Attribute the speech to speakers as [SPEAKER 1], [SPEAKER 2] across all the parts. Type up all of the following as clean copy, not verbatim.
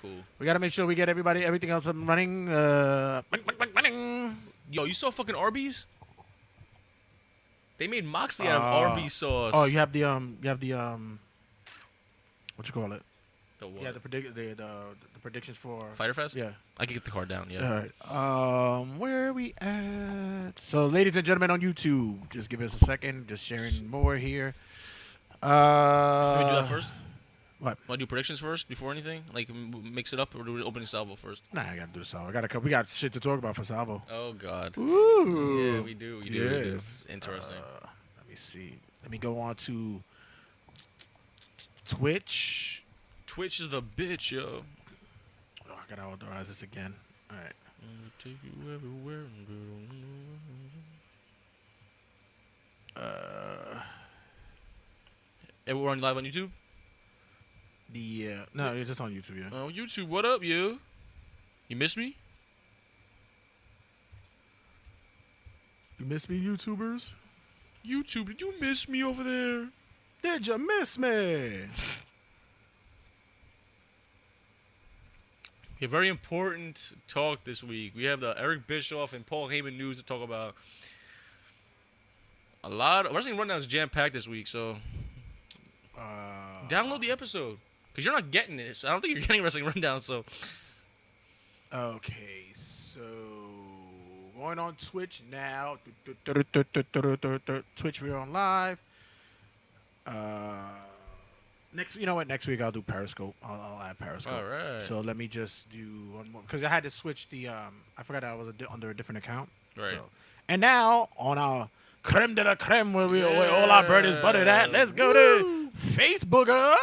[SPEAKER 1] Cool.
[SPEAKER 2] We gotta make sure we get everything else up and running.
[SPEAKER 1] Yo, you saw fucking Arby's? They made Moxley out of
[SPEAKER 2] Uh,
[SPEAKER 1] Arby's sauce.
[SPEAKER 2] oh, what you call it?
[SPEAKER 1] The what?
[SPEAKER 2] Yeah, the predictions for
[SPEAKER 1] Fighter Fest?
[SPEAKER 2] Yeah.
[SPEAKER 1] I can get the card down, yeah.
[SPEAKER 2] All right. Where are we at? So, ladies and gentlemen on YouTube, just give us a second. Just sharing more here.
[SPEAKER 1] Can we do that first?
[SPEAKER 2] What?
[SPEAKER 1] Want to do predictions first before anything? Like mix it up, or do we opening salvo first?
[SPEAKER 2] Nah, I gotta do the salvo. We got shit to talk about for salvo.
[SPEAKER 1] Oh God.
[SPEAKER 2] Ooh.
[SPEAKER 1] Yeah, we do. We do.
[SPEAKER 2] Yes.
[SPEAKER 1] We do. It's interesting.
[SPEAKER 2] Let me see. Let me go on to Twitch.
[SPEAKER 1] Twitch is the bitch, yo.
[SPEAKER 2] Oh, I gotta authorize this again. All right.
[SPEAKER 1] Take you everywhere. And we're on live on YouTube.
[SPEAKER 2] No, it's just on YouTube. Yeah.
[SPEAKER 1] Oh, YouTube, what up, you? You miss me?
[SPEAKER 2] You miss me, YouTubers?
[SPEAKER 1] YouTube, did you miss me over there?
[SPEAKER 2] Did you miss me?
[SPEAKER 1] A very important talk this week. We have the Eric Bischoff and Paul Heyman news to talk about. A lot of Wrestling Rundown is jam-packed this week, so download the episode. Because you're not getting this. I don't think you're getting Wrestling Rundown, so.
[SPEAKER 2] Okay, so going on Twitch now. Twitch, we're on live. You know what? Next week I'll do Periscope. I'll add Periscope.
[SPEAKER 1] All right.
[SPEAKER 2] So let me just do one more because I had to switch the. I forgot I was under a different account.
[SPEAKER 1] Right.
[SPEAKER 2] So, and now on our creme de la creme where all our bread is buttered at. Let's go to Facebook.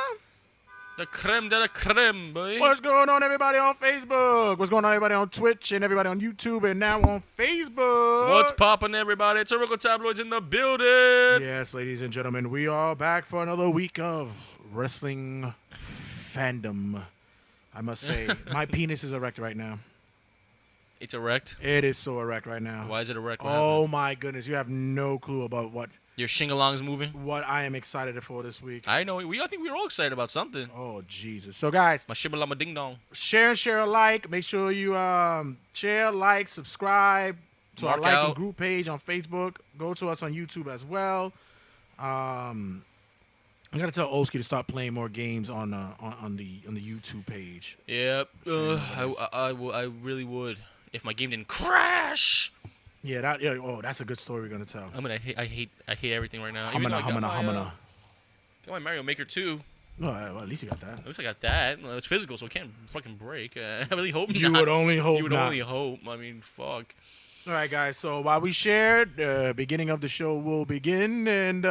[SPEAKER 1] The creme de la creme, boy.
[SPEAKER 2] What's going on, everybody on Facebook? What's going on, everybody on Twitch and everybody on YouTube and now on Facebook?
[SPEAKER 1] What's poppin', everybody? Typical Tabloids in the building.
[SPEAKER 2] Yes, ladies and gentlemen, we are back for another week of wrestling fandom. I must say, my penis is erect right now.
[SPEAKER 1] It's erect?
[SPEAKER 2] It is so erect right now.
[SPEAKER 1] Why is it erect?
[SPEAKER 2] Oh, my goodness. You have no clue about what
[SPEAKER 1] your shingalong's moving?
[SPEAKER 2] What I am excited for this week.
[SPEAKER 1] I know. I think we're all excited about something.
[SPEAKER 2] Oh, Jesus. So, guys.
[SPEAKER 1] My shibbalama ding dong.
[SPEAKER 2] Share alike. Make sure you share, like, subscribe to our liking group page on Facebook. Go to us on YouTube as well. I gotta tell Oski to start playing more games on the YouTube page.
[SPEAKER 1] Yep. I really would if my game didn't crash.
[SPEAKER 2] Yeah, that's a good story we're gonna tell.
[SPEAKER 1] I hate everything right now.
[SPEAKER 2] Humana.
[SPEAKER 1] Got my Mario Maker 2.
[SPEAKER 2] Well, at least you got that.
[SPEAKER 1] At least I got that. Well, it's physical, so it can't fucking break. I really hope
[SPEAKER 2] you not. Would only hope.
[SPEAKER 1] You would only hope. I mean, fuck.
[SPEAKER 2] All right, guys. So while we shared, beginning of the show will begin, and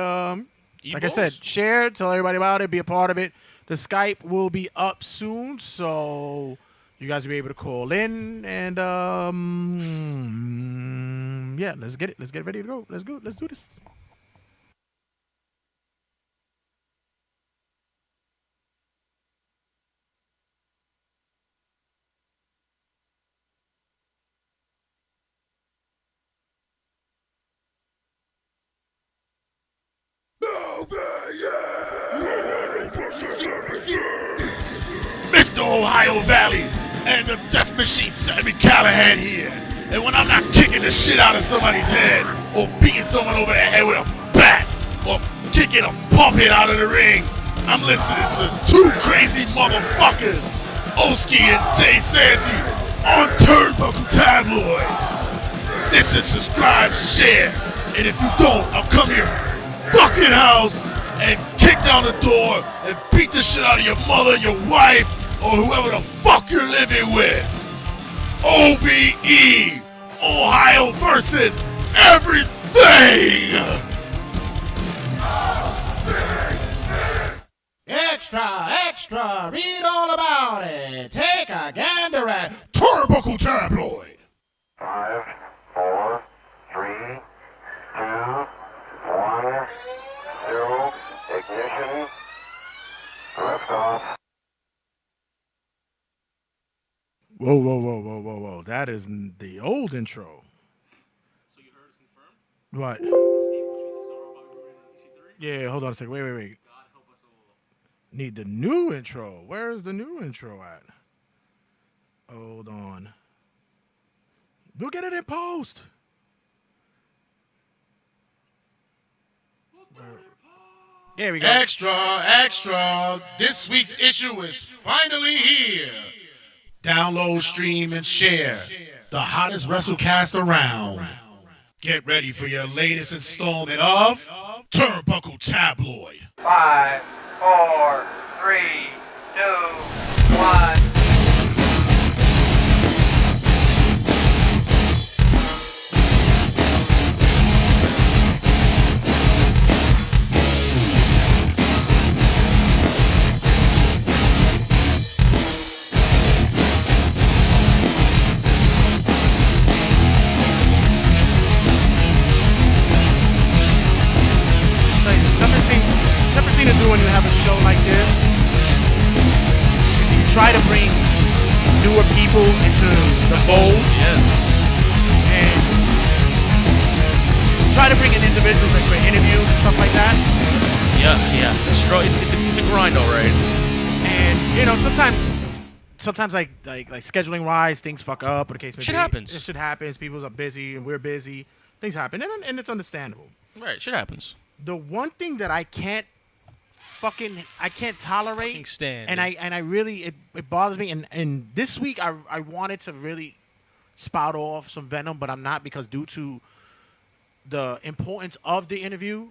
[SPEAKER 2] like I said, share, tell everybody about it, be a part of it. The Skype will be up soon, so you guys will be able to call in, and yeah, let's get it. Let's get ready to go. Let's go. Let's do this.
[SPEAKER 3] Mr. Ohio Valley and the Death Machine Sammy Callahan here. And when I'm not kicking the shit out of somebody's head or beating someone over the head with a bat or kicking a pumphead out of the ring, I'm listening to two crazy motherfuckers, Oski and Jay Santy, on Turnbuckle Tabloid. This is subscribe, share, and if you don't, I'll come to your fucking house and kick down the door and beat the shit out of your mother, your wife, or whoever the fuck you're living with. OVE, Ohio versus everything!
[SPEAKER 2] Extra, read all about it. Take a gander at
[SPEAKER 3] Turnbuckle Tabloid.
[SPEAKER 4] 5, 4, 3, 2, 1, 0, ignition, liftoff.
[SPEAKER 2] Whoa. That is the old intro.
[SPEAKER 1] So you heard it's confirmed?
[SPEAKER 2] What? Yeah, hold on a second. Wait.
[SPEAKER 1] God help us all.
[SPEAKER 2] Need the new intro. Where is the new intro at? Hold on. We'll get it in post. There we go.
[SPEAKER 3] Extra, extra. This week's issue is finally here. Download, stream, and share the hottest WrestleCast around. Get ready for your latest installment of Turnbuckle Tabloid.
[SPEAKER 5] 5, 4, 3, 2, 1.
[SPEAKER 2] Never seen it do when you have a show like this. You try to bring newer people into the fold.
[SPEAKER 1] Yes.
[SPEAKER 2] And try to bring in individuals like for interviews and stuff like that.
[SPEAKER 1] Yeah. It's a grind, all right.
[SPEAKER 2] And you know, sometimes like scheduling wise, things fuck up. Or the case may be.
[SPEAKER 1] Shit happens.
[SPEAKER 2] Shit happens. People are busy and we're busy. Things happen, and it's understandable.
[SPEAKER 1] Right, shit happens.
[SPEAKER 2] The one thing that I can't tolerate,
[SPEAKER 1] Fucking stand.
[SPEAKER 2] and I really it bothers me. And this week I wanted to really spout off some venom, but I'm not, because due to the importance of the interview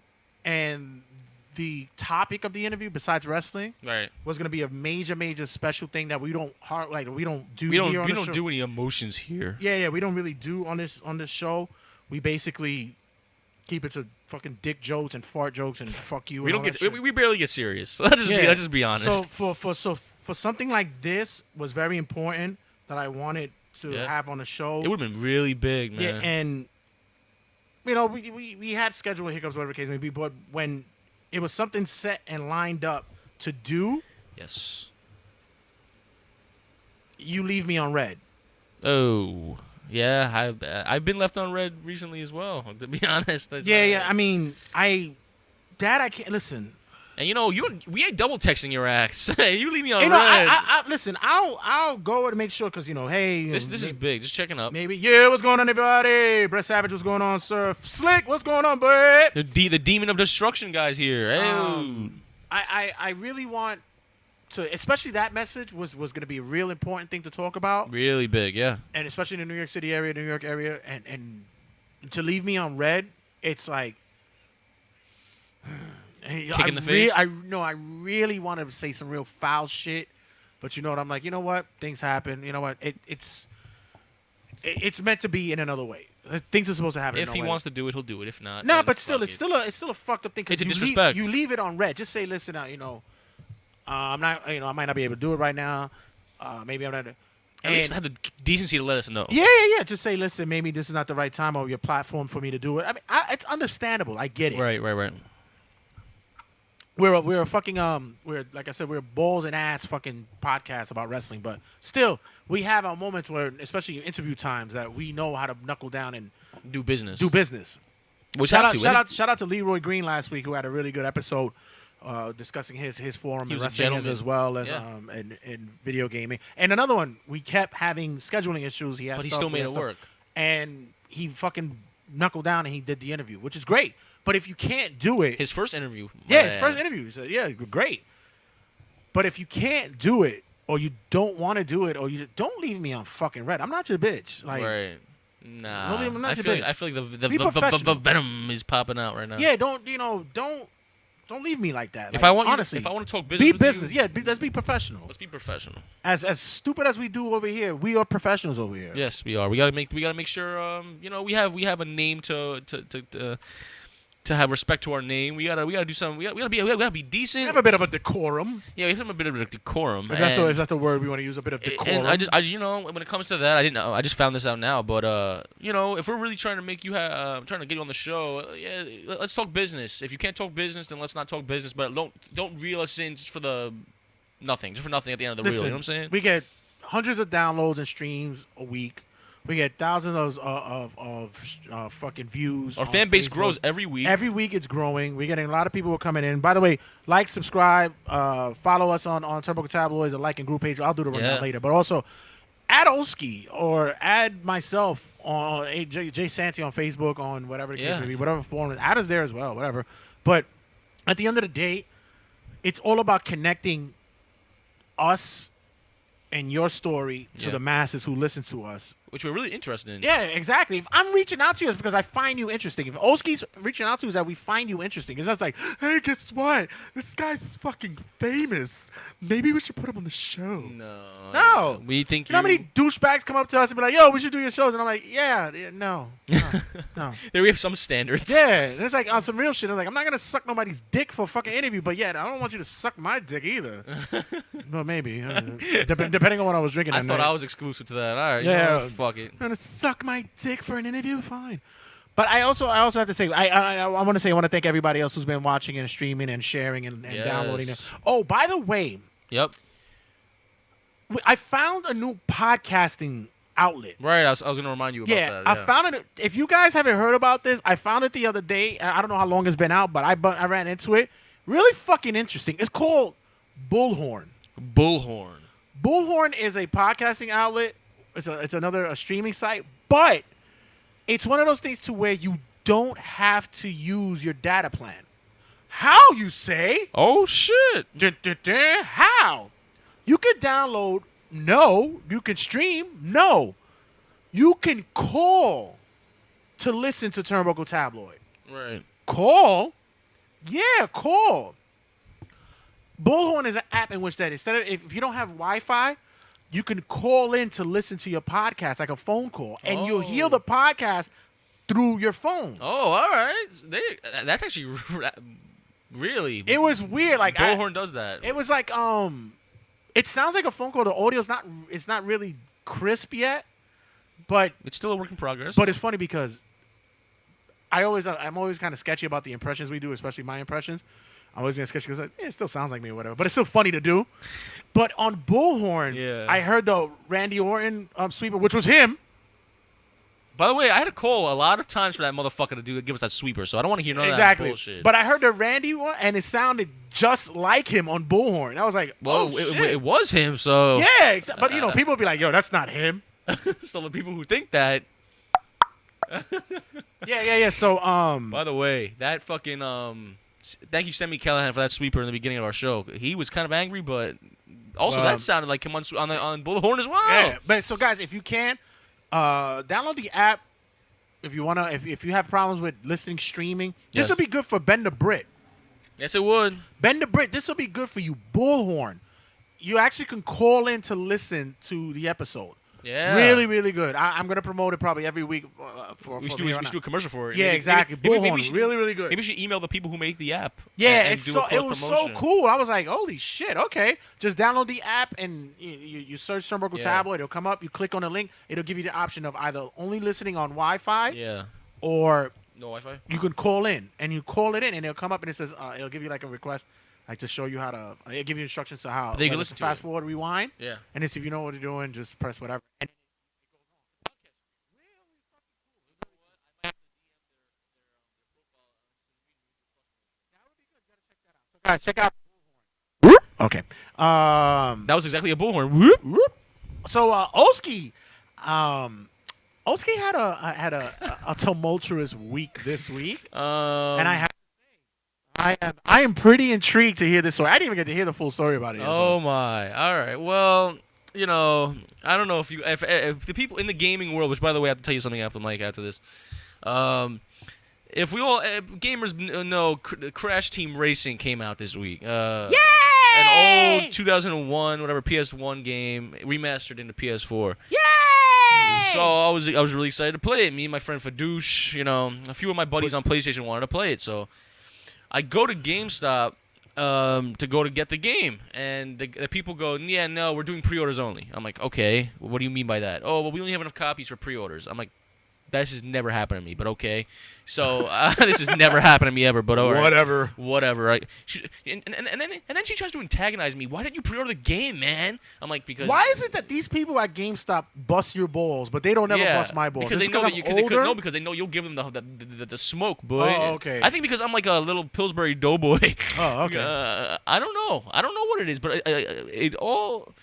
[SPEAKER 2] and the topic of the interview, besides wrestling,
[SPEAKER 1] Right.
[SPEAKER 2] was going to be a major special thing that we don't do
[SPEAKER 1] We
[SPEAKER 2] here on the
[SPEAKER 1] don't
[SPEAKER 2] show.
[SPEAKER 1] do any emotions here.
[SPEAKER 2] Yeah, we don't really do on this show. We basically keep it to fucking dick jokes and fart jokes and fuck you.
[SPEAKER 1] We
[SPEAKER 2] and
[SPEAKER 1] don't
[SPEAKER 2] all
[SPEAKER 1] get
[SPEAKER 2] that shit.
[SPEAKER 1] we barely get serious. Let's just be honest.
[SPEAKER 2] So for something like this was very important that I wanted to
[SPEAKER 1] Yeah.
[SPEAKER 2] have on the show.
[SPEAKER 1] It would have been really big, man.
[SPEAKER 2] Yeah, and you know we had schedule hiccups, whatever the case may be, but when it was something set and lined up to do,
[SPEAKER 1] Yes.
[SPEAKER 2] you leave me on red.
[SPEAKER 1] Oh. Yeah, I've been left on red recently as well, to be honest.
[SPEAKER 2] Yeah. I mean, I can't listen.
[SPEAKER 1] And you know, we ain't double texting your ass. You leave me on
[SPEAKER 2] You know,
[SPEAKER 1] red.
[SPEAKER 2] I listen. I'll go to make sure, because you know, hey, you
[SPEAKER 1] this
[SPEAKER 2] know,
[SPEAKER 1] is big. Just checking up.
[SPEAKER 2] maybe. Yeah, what's going on, everybody? Brett Savage, what's going on, sir? Slick, what's going on, babe?
[SPEAKER 1] The demon of destruction guys here. Hey.
[SPEAKER 2] I really want to, especially that message was going to be a real important thing to talk about,
[SPEAKER 1] Really big, yeah.
[SPEAKER 2] and especially in the New York City area, New York area, and to leave me on red, it's like
[SPEAKER 1] Kick in the face?
[SPEAKER 2] I really wanted to say some real foul shit, but you know what? I'm like, you know what? Things happen. You know what? It's meant to be in another way. Things are supposed to happen.
[SPEAKER 1] If
[SPEAKER 2] in
[SPEAKER 1] he
[SPEAKER 2] a way.
[SPEAKER 1] wants to do it, he'll do it. If not,
[SPEAKER 2] No,
[SPEAKER 1] then
[SPEAKER 2] but still,
[SPEAKER 1] fuck
[SPEAKER 2] it's
[SPEAKER 1] it.
[SPEAKER 2] still a fucked up thing. 'Cause
[SPEAKER 1] It's a
[SPEAKER 2] you
[SPEAKER 1] disrespect.
[SPEAKER 2] you leave it on red. Just say, listen, you know, I'm not, you know, I might not be able to do it right now. Maybe I'm not.
[SPEAKER 1] At least have the decency to let us know.
[SPEAKER 2] Yeah. Just say, listen, maybe this is not the right time or your platform for me to do it. I mean, it's understandable. I get it.
[SPEAKER 1] Right.
[SPEAKER 2] We're a fucking we're, like I said, we're a balls and ass fucking podcast about wrestling, but still we have our moments where, especially in interview times, that we know how to knuckle down and
[SPEAKER 1] Do business.
[SPEAKER 2] Which shout out to Leroy Green last week, who had a really good episode discussing his forum
[SPEAKER 1] He
[SPEAKER 2] and
[SPEAKER 1] was a
[SPEAKER 2] wrestling
[SPEAKER 1] gentleman.
[SPEAKER 2] as well as
[SPEAKER 1] Yeah.
[SPEAKER 2] in video gaming. And another one, we kept having scheduling issues. He had
[SPEAKER 1] But he
[SPEAKER 2] stuff,
[SPEAKER 1] still
[SPEAKER 2] we
[SPEAKER 1] made
[SPEAKER 2] had
[SPEAKER 1] it
[SPEAKER 2] stuff.
[SPEAKER 1] work.
[SPEAKER 2] And he fucking knuckled down and he did the interview, which is great. But if you can't do it,
[SPEAKER 1] His first interview.
[SPEAKER 2] his first interview, he said, yeah, great. But if you can't do it, or you don't want to do it, or you don't leave me on fucking red. I'm not your bitch. Like,
[SPEAKER 1] Right. Nah.
[SPEAKER 2] I'm not
[SPEAKER 1] I
[SPEAKER 2] your
[SPEAKER 1] feel
[SPEAKER 2] bitch.
[SPEAKER 1] like
[SPEAKER 2] Be
[SPEAKER 1] the
[SPEAKER 2] professional.
[SPEAKER 1] venom is popping out right now.
[SPEAKER 2] yeah, don't leave me like that.
[SPEAKER 1] If
[SPEAKER 2] Like,
[SPEAKER 1] I want
[SPEAKER 2] honestly,
[SPEAKER 1] to talk business,
[SPEAKER 2] be
[SPEAKER 1] with
[SPEAKER 2] business.
[SPEAKER 1] You,
[SPEAKER 2] Let's be professional.
[SPEAKER 1] let's be professional.
[SPEAKER 2] As stupid as we do over here, we are professionals over here.
[SPEAKER 1] Yes, we are. We gotta make sure. You know, we have a name to have respect to our name. We gotta do something. We gotta be decent.
[SPEAKER 2] We have a bit of a decorum.
[SPEAKER 1] Yeah, we have a bit of a decorum.
[SPEAKER 2] If that's the word we want to use, a bit of decorum.
[SPEAKER 1] And I you know, when it comes to that, I didn't know. I just found this out now. But you know, if we're really trying to make you trying to get you on the show, yeah, let's talk business. If you can't talk business, then let's not talk business. But don't reel us in just for nothing at the end of the reel. You know what I'm saying?
[SPEAKER 2] We get hundreds of downloads and streams a week. We get thousands of fucking views.
[SPEAKER 1] Our
[SPEAKER 2] on
[SPEAKER 1] fan base
[SPEAKER 2] Facebook.
[SPEAKER 1] grows every week.
[SPEAKER 2] Every week it's growing. We're getting a lot of people who are coming in. By the way, like, subscribe, follow us on Turnbuckle Tabloids, the like and group page. I'll do the rundown
[SPEAKER 1] Yeah.
[SPEAKER 2] later. But also, add Olski or add myself on Jay Santy on Facebook, on whatever the case may be, whatever forum. Add us there as well, whatever. But at the end of the day, it's all about connecting us and your story to the masses who listen to us.
[SPEAKER 1] Which we're really interested in.
[SPEAKER 2] Yeah, exactly. If I'm reaching out to you, it's because I find you interesting. If Olski's reaching out to you, it's that we find you interesting. It's not like, hey, guess what? This guy's fucking famous. Maybe we should put him on the show. No.
[SPEAKER 1] We think
[SPEAKER 2] you know how many douchebags come up to us and be like, yo, we should do your shows? And I'm like, no.
[SPEAKER 1] There we have some standards.
[SPEAKER 2] Yeah, and it's like on some real shit. I'm like, I'm not going to suck nobody's dick for a fucking interview, but I don't want you to suck my dick either. Well, maybe. Depending on what I was drinking.
[SPEAKER 1] I thought I was exclusive to that. All right.
[SPEAKER 2] Yeah.
[SPEAKER 1] Fuck it.
[SPEAKER 2] I'm going to suck my dick for an interview? Fine. But I also have to say, I want to thank everybody else who's been watching and streaming and sharing and downloading it. Oh, by the way.
[SPEAKER 1] Yep.
[SPEAKER 2] I found a new podcasting outlet.
[SPEAKER 1] Right, I was going to remind you about that. Yeah,
[SPEAKER 2] I found it. If you guys haven't heard about this, I found it the other day. I don't know how long it's been out, but I ran into it. Really fucking interesting. It's called Bullhorn. Bullhorn is a podcasting outlet. It's another streaming site, but it's one of those things to where you don't have to use your data plan. How, you say?
[SPEAKER 1] Oh, shit.
[SPEAKER 2] How? You can download. No. You can stream. No. You can call to listen to Turnbuckle Tabloid.
[SPEAKER 1] Right.
[SPEAKER 2] Call? Yeah, call. Bullhorn is an app in which that instead of if you don't have Wi-Fi, you can call in to listen to your podcast like a phone call, and you'll hear the podcast through your phone.
[SPEAKER 1] Oh, all right. That's actually really.
[SPEAKER 2] It was weird. Like
[SPEAKER 1] Bullhorn does that.
[SPEAKER 2] It was like it sounds like a phone call. The audio's not really crisp yet, but
[SPEAKER 1] it's still a work in progress.
[SPEAKER 2] But it's funny because I'm always kind of sketchy about the impressions we do, especially my impressions. I'm always gonna sketch because it still sounds like me or whatever, but it's still funny to do. But on Bullhorn, I heard the Randy Orton sweeper, which was him.
[SPEAKER 1] By the way, I had to call a lot of times for that motherfucker to give us that sweeper, so I don't want to hear none of that bullshit.
[SPEAKER 2] But I heard the Randy one, and it sounded just like him on Bullhorn. I was like, shit.
[SPEAKER 1] It was him, so...
[SPEAKER 2] Yeah, but people would be like, yo, that's not him.
[SPEAKER 1] So the people who think that...
[SPEAKER 2] yeah. So,
[SPEAKER 1] by the way, that fucking, thank you, Sammy Callahan, for that sweeper in the beginning of our show. He was kind of angry, but also that sounded like him on Bullhorn as well.
[SPEAKER 2] Yeah, but so, guys, if you can... download the app if you wanna. If you have problems with listening streaming, this will be good for Ben the Brit.
[SPEAKER 1] Yes, it would.
[SPEAKER 2] Ben the Brit, this will be good for you. Bullhorn, you actually can call in to listen to the episode.
[SPEAKER 1] Yeah,
[SPEAKER 2] really, really good. I'm gonna promote it probably every week.
[SPEAKER 1] We should do a commercial for it.
[SPEAKER 2] Yeah, exactly. Bullhorn, really, really good.
[SPEAKER 1] Maybe we should email the people who make the app.
[SPEAKER 2] Yeah, it was so cool. I was like, holy shit, okay. Just download the app and you search Turnbuckle Tabloid. It'll come up. You click on the link. It'll give you the option of either only listening on Wi-Fi or
[SPEAKER 1] no Wi-Fi.
[SPEAKER 2] You can call in, and you call it in, and it'll come up and it says it'll give you like a request, like to show you how to. It'll give you instructions to how.
[SPEAKER 1] They can listen to
[SPEAKER 2] fast forward, rewind.
[SPEAKER 1] Yeah.
[SPEAKER 2] And if you know what you're doing, just press whatever. And guys, check out. Okay.
[SPEAKER 1] That was exactly a Bullhorn. Whoop, whoop.
[SPEAKER 2] So Olski had a tumultuous week this week, and I have to say, I am pretty intrigued to hear this story. I didn't even get to hear the full story about it.
[SPEAKER 1] Oh my! All right. Well, I don't know if the people in the gaming world, which by the way, I have to tell you something after this. If we all gamers know, Crash Team Racing came out this week.
[SPEAKER 2] Yay!
[SPEAKER 1] An old 2001 whatever PS1 game remastered into PS4.
[SPEAKER 2] Yay!
[SPEAKER 1] So I was really excited to play it. Me and my friend Fadouche, a few of my buddies on PlayStation wanted to play it. So I go to GameStop to get the game, and the people go, yeah, no, we're doing pre-orders only. I'm like, okay, what do you mean by that? Oh, well, we only have enough copies for pre-orders. I'm like, this has never happened to me, but okay. So this has never happened to me ever, but all right. Whatever. Right? And then she tries to antagonize me. Why didn't you pre-order the game, man? I'm like, because.
[SPEAKER 2] Why is it that these people at GameStop bust your balls, but they don't ever bust my balls?
[SPEAKER 1] Because they know because they know you'll give them the smoke, boy.
[SPEAKER 2] Oh, okay.
[SPEAKER 1] I think because I'm like a little Pillsbury doughboy.
[SPEAKER 2] Oh, okay.
[SPEAKER 1] I don't know what it is, but it all.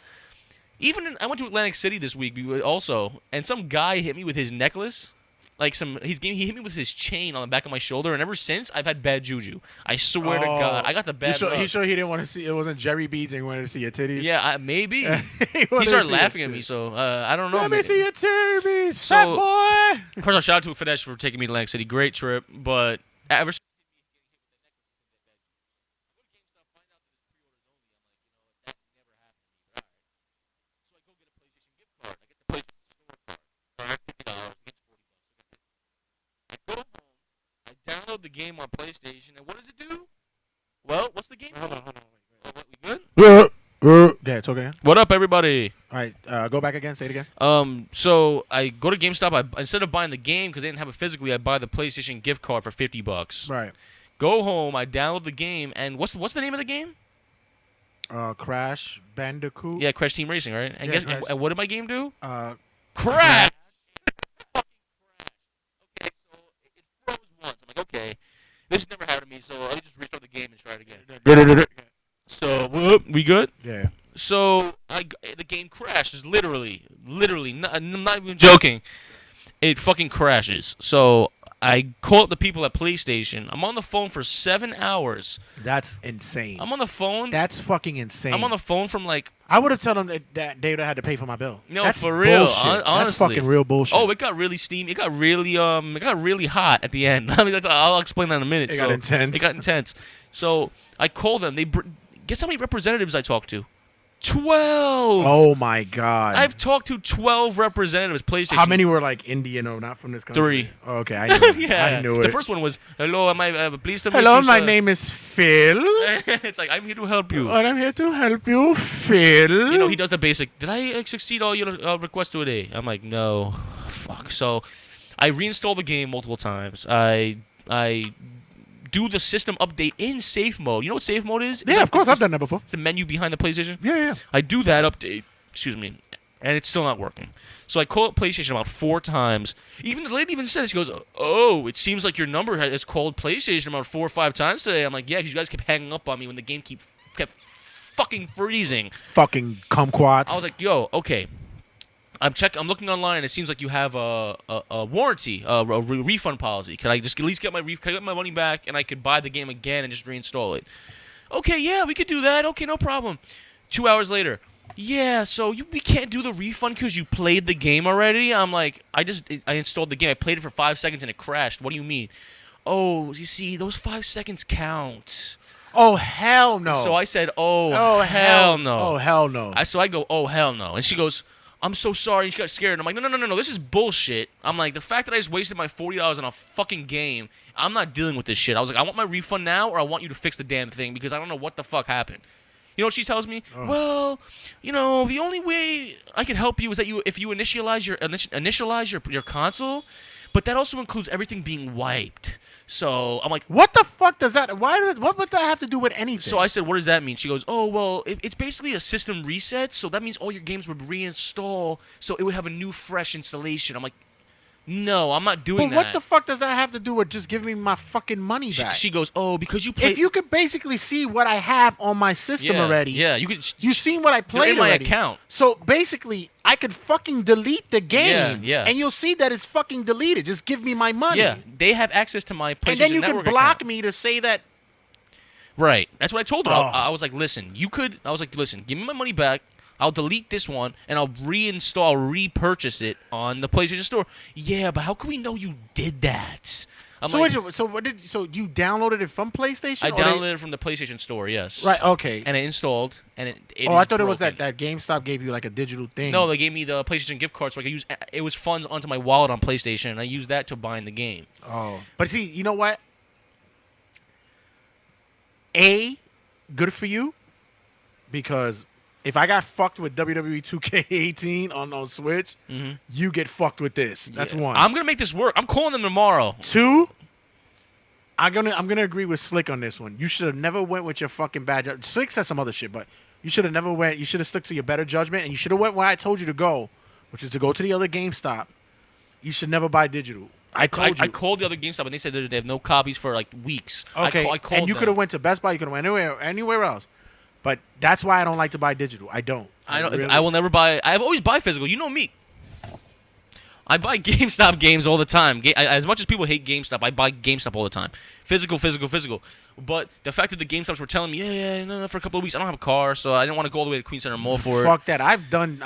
[SPEAKER 1] I went to Atlantic City this week also, and some guy hit me with his necklace. Like he hit me with his chain on the back of my shoulder, and ever since I've had bad juju. I swear to God, I got the bad.
[SPEAKER 2] He sure he didn't want to see. It wasn't Jerry Beads and he wanted to see your titties.
[SPEAKER 1] Yeah, maybe.
[SPEAKER 2] he
[SPEAKER 1] started laughing at me, so I don't know.
[SPEAKER 2] Let me see your titties,
[SPEAKER 1] So-
[SPEAKER 2] fat boy.
[SPEAKER 1] First, shout out to Finesh for taking me to Atlantic City. Great trip, but ever since I download the game on PlayStation, and what does it do? Well, what's the game? Hold on. Wait, we good?
[SPEAKER 2] Yeah, it's okay.
[SPEAKER 1] What up, everybody?
[SPEAKER 2] All right, go back again. Say it again.
[SPEAKER 1] So I go to GameStop. Instead of buying the game because they didn't have it physically, I buy the PlayStation gift card for $50.
[SPEAKER 2] Right.
[SPEAKER 1] Go home. I download the game, and what's the name of the game?
[SPEAKER 2] Crash Bandicoot.
[SPEAKER 1] Yeah, Crash Team Racing, right? And
[SPEAKER 2] Yeah,
[SPEAKER 1] guess
[SPEAKER 2] Crash.
[SPEAKER 1] and what did my game do?
[SPEAKER 2] Crash.
[SPEAKER 1] Okay, so it froze once. I'm like, okay, this has never happened to me, so let me just restart the game and try it again. So, whoop, we good?
[SPEAKER 2] Yeah.
[SPEAKER 1] So, the game crashes, literally, I'm not even joking. It fucking crashes. So, I call up the people at PlayStation. I'm on the phone for 7 hours.
[SPEAKER 2] That's insane.
[SPEAKER 1] I'm on the phone.
[SPEAKER 2] That's fucking insane.
[SPEAKER 1] I'm on the phone from like...
[SPEAKER 2] I would have told them that they would have had to pay for my bill.
[SPEAKER 1] No,
[SPEAKER 2] That's
[SPEAKER 1] for real.
[SPEAKER 2] bullshit.
[SPEAKER 1] Honestly.
[SPEAKER 2] That's fucking real bullshit.
[SPEAKER 1] Oh, it got really steamy. It got really hot at the end. I mean, I'll explain that in a minute.
[SPEAKER 2] It got intense.
[SPEAKER 1] It got intense. So I called them. Guess how many representatives I talked to? 12.
[SPEAKER 2] Oh my God.
[SPEAKER 1] I've talked to 12 representatives. PlayStation.
[SPEAKER 2] How many were like Indian or not from this country?
[SPEAKER 1] 3.
[SPEAKER 2] Oh, okay, I knew it.
[SPEAKER 1] Yeah.
[SPEAKER 2] I knew it.
[SPEAKER 1] The first one was, "Hello, am I pleased to meet you?"
[SPEAKER 2] Hello, my
[SPEAKER 1] sir?"
[SPEAKER 2] name is Phil.
[SPEAKER 1] It's like, I'm here to help you.
[SPEAKER 2] And I'm here to help you, Phil.
[SPEAKER 1] You know, he does the basic. Did I succeed all your requests today? I'm like, no. Fuck. So I reinstall the game multiple times. I do the system update in safe mode. You know what safe mode is?
[SPEAKER 2] Yeah, of course, I've done that before.
[SPEAKER 1] It's the menu behind the PlayStation.
[SPEAKER 2] Yeah.
[SPEAKER 1] I do that update. Excuse me. And it's still not working. So I call up PlayStation about 4 times. Even the lady even said it. She goes, "Oh, it seems like your number has called PlayStation about 4 or 5 times today." I'm like, "Yeah, because you guys kept hanging up on me when the game kept fucking freezing."
[SPEAKER 2] Fucking kumquats.
[SPEAKER 1] I was like, "Yo, okay." I'm looking online, and it seems like you have a warranty, a refund policy. Can I just at least get my money back, and I could buy the game again and just reinstall it? Okay, yeah, we could do that. Okay, no problem. 2 hours later, yeah, so we can't do the refund because you played the game already. I'm like, I installed the game. I played it for 5 seconds and it crashed. What do you mean? Oh, you see, those 5 seconds count.
[SPEAKER 2] Oh, hell no.
[SPEAKER 1] So I said, oh hell no.
[SPEAKER 2] Oh, hell no.
[SPEAKER 1] So I go, oh, hell no. And she goes, "I'm so sorry." And she got scared. And I'm like, no. This is bullshit. I'm like, the fact that I just wasted my $40 on a fucking game, I'm not dealing with this shit. I was like, I want my refund now, or I want you to fix the damn thing because I don't know what the fuck happened. You know what she tells me?
[SPEAKER 2] Oh.
[SPEAKER 1] Well, the only way I can help you is that if you initialize your console, but that also includes everything being wiped. So I'm like,
[SPEAKER 2] what the fuck does that? What would that have to do with anything?
[SPEAKER 1] so I said, what does that mean? She goes, oh, well, it's basically a system reset, so that means all your games would reinstall, so it would have a new, fresh installation. I'm like, no, I'm not doing
[SPEAKER 2] But
[SPEAKER 1] that.
[SPEAKER 2] what the fuck does that have to do with just giving me my fucking money back?
[SPEAKER 1] She goes, oh, because you played...
[SPEAKER 2] If you could basically see what I have on my system already.
[SPEAKER 1] Yeah, you could...
[SPEAKER 2] You've seen what I played
[SPEAKER 1] You're in my
[SPEAKER 2] already.
[SPEAKER 1] account.
[SPEAKER 2] So basically, I could fucking delete the game.
[SPEAKER 1] Yeah.
[SPEAKER 2] And you'll see that it's fucking deleted. Just give me my money.
[SPEAKER 1] Yeah, they have access to my PlayStation
[SPEAKER 2] And then you can
[SPEAKER 1] Network
[SPEAKER 2] block
[SPEAKER 1] account.
[SPEAKER 2] me to say that.
[SPEAKER 1] Right. That's what I told her.
[SPEAKER 2] Oh.
[SPEAKER 1] I was like, listen, listen, give me my money back. I'll delete this one, and I'll repurchase it on the PlayStation Store. Yeah, but how can we know you did that? So
[SPEAKER 2] you downloaded it from PlayStation?
[SPEAKER 1] I downloaded it from the PlayStation Store, yes.
[SPEAKER 2] Right, okay.
[SPEAKER 1] And it installed, and it
[SPEAKER 2] I
[SPEAKER 1] is
[SPEAKER 2] thought it was
[SPEAKER 1] broken.
[SPEAKER 2] that GameStop gave you like a digital thing.
[SPEAKER 1] No, they gave me the PlayStation gift card, so I could use it was funds onto my wallet on PlayStation, and I used that to bind the game.
[SPEAKER 2] Oh. But see, you know what? Good for you, because if I got fucked with WWE 2K18 on Switch, you get fucked with this. That's one.
[SPEAKER 1] I'm gonna make this work. I'm calling them tomorrow.
[SPEAKER 2] 2, I'm gonna agree with Slick on this one. You should have never went with your fucking bad judgment. Slick said some other shit, but you should have never went. You should have stuck to your better judgment, and you should have went where I told you to go, which is to go to the other GameStop. You should never buy digital. I told you.
[SPEAKER 1] I called the other GameStop, and they said they have no copies for like weeks.
[SPEAKER 2] Okay,
[SPEAKER 1] I called
[SPEAKER 2] and you
[SPEAKER 1] them.
[SPEAKER 2] could have went to Best Buy. You could have went anywhere else. But that's why I don't like to buy digital. I don't.
[SPEAKER 1] I will never buy. I've always buy physical. You know me. I buy GameStop games all the time. As much as people hate GameStop, I buy GameStop all the time. Physical. But the fact that the GameStops were telling me, no, for a couple of weeks, I don't have a car, so I didn't want to go all the way to Queen Center Mall for it.
[SPEAKER 2] Fuck that. I've done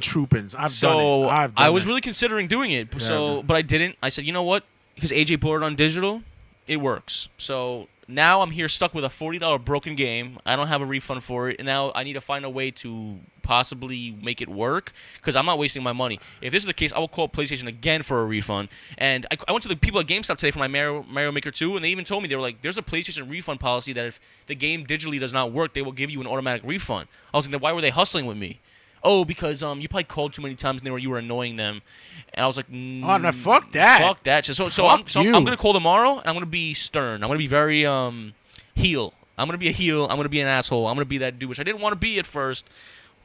[SPEAKER 2] troopings. I've done it.
[SPEAKER 1] I was really considering doing it, but I didn't. I said, you know what? Because AJ bought it on digital, it works. So now I'm here stuck with a $40 broken game. I don't have a refund for it, and now I need to find a way to possibly make it work because I'm not wasting my money. If this is the case, I will call PlayStation again for a refund. And I went to the people at GameStop today for my Mario Maker 2, and they even told me, they were like, there's a PlayStation refund policy that if the game digitally does not work, they will give you an automatic refund. I was like, then why were they hustling with me? Oh, because you probably called too many times and you were annoying them. And I was like,
[SPEAKER 2] oh, no, fuck that.
[SPEAKER 1] Fuck that. So I'm going to call tomorrow, and I'm going to be stern. I'm going to be very heel. I'm going to be a heel. I'm going to be an asshole. I'm going to be that dude, which I didn't want to be at first.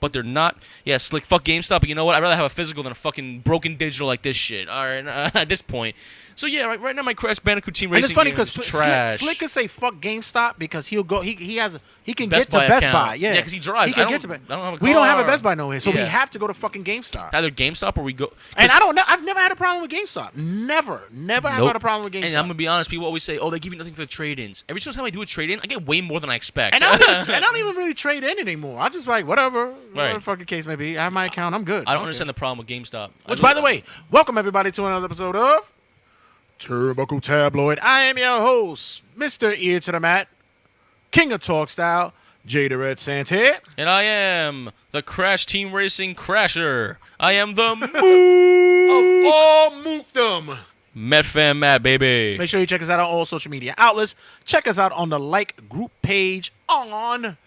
[SPEAKER 1] But they're not. Yeah, slick. Fuck GameStop. But you know what? I'd rather have a physical than a fucking broken digital like this shit. All right, at this point. So yeah, right now my Crash Bandicoot Team Racing game is trash.
[SPEAKER 2] Slick could say fuck GameStop because he'll go. He can
[SPEAKER 1] Best
[SPEAKER 2] get to
[SPEAKER 1] Buy
[SPEAKER 2] Best
[SPEAKER 1] account.
[SPEAKER 2] Buy. Yeah,
[SPEAKER 1] because he drives.
[SPEAKER 2] He can get to Best. We don't have a Best Buy no here, so we have to go to fucking GameStop.
[SPEAKER 1] Either GameStop or we go.
[SPEAKER 2] And I don't know. I've never had a problem with GameStop. Never have had a problem with GameStop.
[SPEAKER 1] And I'm gonna be honest. People always say, "Oh, they give you nothing for the trade-ins." Every single time I do a trade-in, I get way more than I expect.
[SPEAKER 2] And I don't even really trade in anymore. I just like whatever the fucking case may be. I have my account. I'm good.
[SPEAKER 1] I don't understand the problem with GameStop.
[SPEAKER 2] Which, by the way, welcome everybody to another episode of Turnbuckle Tabloid. I am your host, Mr. Ear to the Mat, King of Talk Style, Jada Red Santé.
[SPEAKER 1] And I am the Crash Team Racing Crasher. I am the Mook
[SPEAKER 2] of all mookdom.
[SPEAKER 1] MetFam Matt, baby.
[SPEAKER 2] Make sure you check us out on all social media outlets. Check us out on the like group page on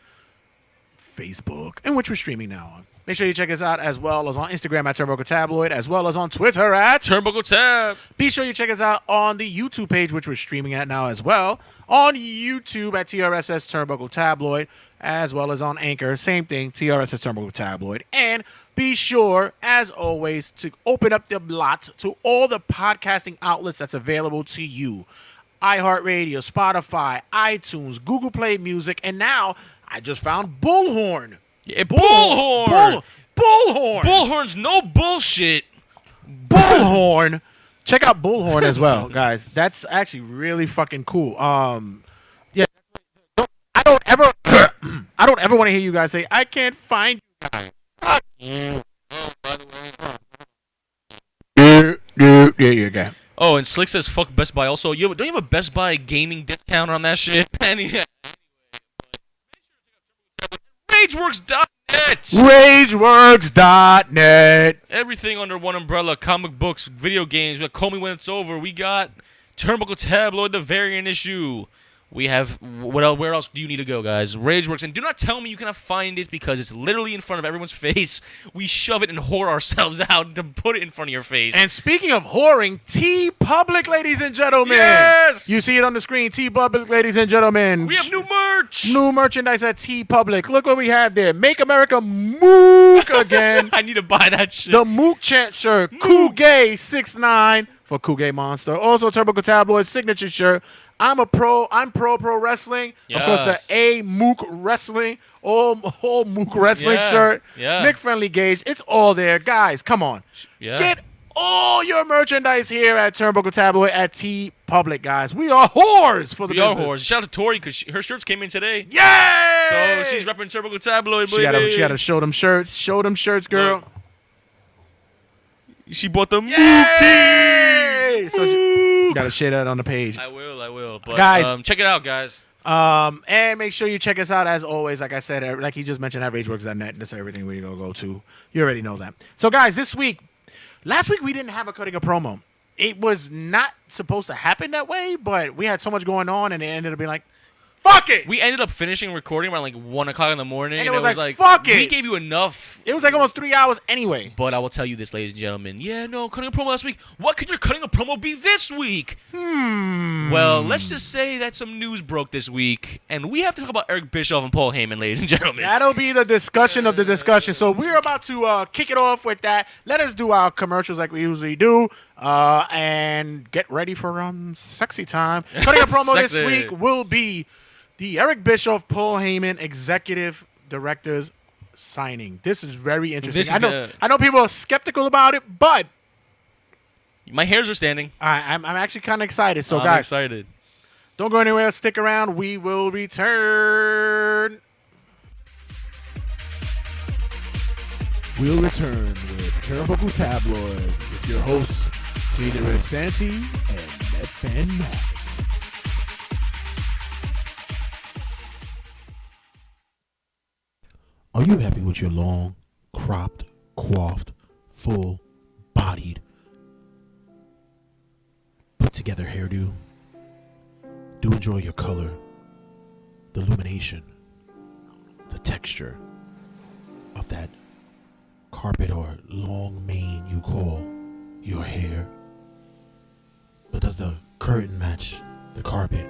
[SPEAKER 2] Facebook, in which we're streaming now on. Make sure you check us out as well as on Instagram at Turnbuckle Tabloid, as well as on Twitter at
[SPEAKER 1] Turnbuckle Tab.
[SPEAKER 2] Be sure you check us out on the YouTube page, which we're streaming at now as well. On YouTube at TRSS Turnbuckle Tabloid, as well as on Anchor. Same thing, TRSS Turnbuckle Tabloid. And be sure, as always, to open up the lot to all the podcasting outlets that's available to you. iHeartRadio, Spotify, iTunes, Google Play Music, and now I just found Bullhorn.
[SPEAKER 1] Yeah, Bullhorn.
[SPEAKER 2] Bullhorn.
[SPEAKER 1] Bullhorn's no bullshit.
[SPEAKER 2] Bullhorn. Check out Bullhorn as well, guys. That's actually really fucking cool. Yeah. I don't ever want to hear you guys say, I can't find you guys. Fuck you. Yeah.
[SPEAKER 1] Oh, and Slick says fuck Best Buy. Also, don't you have a Best Buy gaming discount on that shit? RageWorks.net.
[SPEAKER 2] RageWorks.net.
[SPEAKER 1] Everything under one umbrella. Comic books, video games. We got Call Me When It's Over. We got Turnbuckle Tabloid, the variant issue. We have, where else do you need to go, guys? RageWorks. And do not tell me you cannot find it because it's literally in front of everyone's face. We shove it and whore ourselves out to put it in front of your face.
[SPEAKER 2] And speaking of whoring, TeePublic, ladies and gentlemen.
[SPEAKER 1] Yes!
[SPEAKER 2] You see it on the screen. TeePublic, ladies and gentlemen.
[SPEAKER 1] We have new merch.
[SPEAKER 2] New merchandise at TeePublic. Look what we have there. Make America Mook again.
[SPEAKER 1] I need to buy that shit.
[SPEAKER 2] The Mook Chant shirt. Cougay69 for Cougay Monster. Also, Turnbuckle Tabloid signature shirt. I'm pro wrestling.
[SPEAKER 1] Yes.
[SPEAKER 2] Of course, the Mook Wrestling, all Mook Wrestling shirt.
[SPEAKER 1] Yeah.
[SPEAKER 2] Nick Friendly Gauge. It's all there. Guys, come on.
[SPEAKER 1] Yeah.
[SPEAKER 2] Get all your merchandise here at Turnbuckle Tabloid at TeePublic, guys. We are whores for the business.
[SPEAKER 1] We are whores. Shout out to Tori because her shirts came in today.
[SPEAKER 2] Yay!
[SPEAKER 1] So she's repping Turnbuckle Tabloid,
[SPEAKER 2] baby. She got to show them shirts. Show them shirts, girl.
[SPEAKER 1] Look. She bought the Mook
[SPEAKER 2] team. So you got to share that on the page.
[SPEAKER 1] I will. But,
[SPEAKER 2] guys,
[SPEAKER 1] check it out, guys.
[SPEAKER 2] And make sure you check us out as always. Like I said, like he just mentioned, at RageWorks.net. That's everything we're gonna go to. You already know that. So, guys, last week we didn't have a cutting a promo. It was not supposed to happen that way, but we had so much going on, and it ended up being like, fuck it.
[SPEAKER 1] We ended up finishing recording around like 1 o'clock in the morning,
[SPEAKER 2] and it was like, fuck it.
[SPEAKER 1] We gave you enough.
[SPEAKER 2] It was like almost 3 hours anyway.
[SPEAKER 1] But I will tell you this, ladies and gentlemen. Yeah, no, cutting a promo last week. What could your cutting a promo be this week? Well, let's just say that some news broke this week, and we have to talk about Eric Bischoff and Paul Heyman, ladies and gentlemen.
[SPEAKER 2] That'll be the discussion of the discussion. So we're about to kick it off with that. Let us do our commercials like we usually do, and get ready for sexy time. Cutting a promo this week will be The Eric Bischoff, Paul Heyman Executive Directors signing. This is very interesting.
[SPEAKER 1] This is
[SPEAKER 2] I know people are skeptical about it, but
[SPEAKER 1] my hairs are standing.
[SPEAKER 2] I'm actually kind of excited. So,
[SPEAKER 1] I'm
[SPEAKER 2] guys,
[SPEAKER 1] excited.
[SPEAKER 2] don't go anywhere. Stick around. We will return.
[SPEAKER 3] We'll return with Turnbuckle Tabloid with your hosts, Jada Red Santi and Netfan Max. Are you happy with your long, cropped, coiffed, full-bodied, put-together hairdo? Do enjoy your color, the illumination, the texture of that carpet or long mane you call your hair. But does the curtain match the carpet?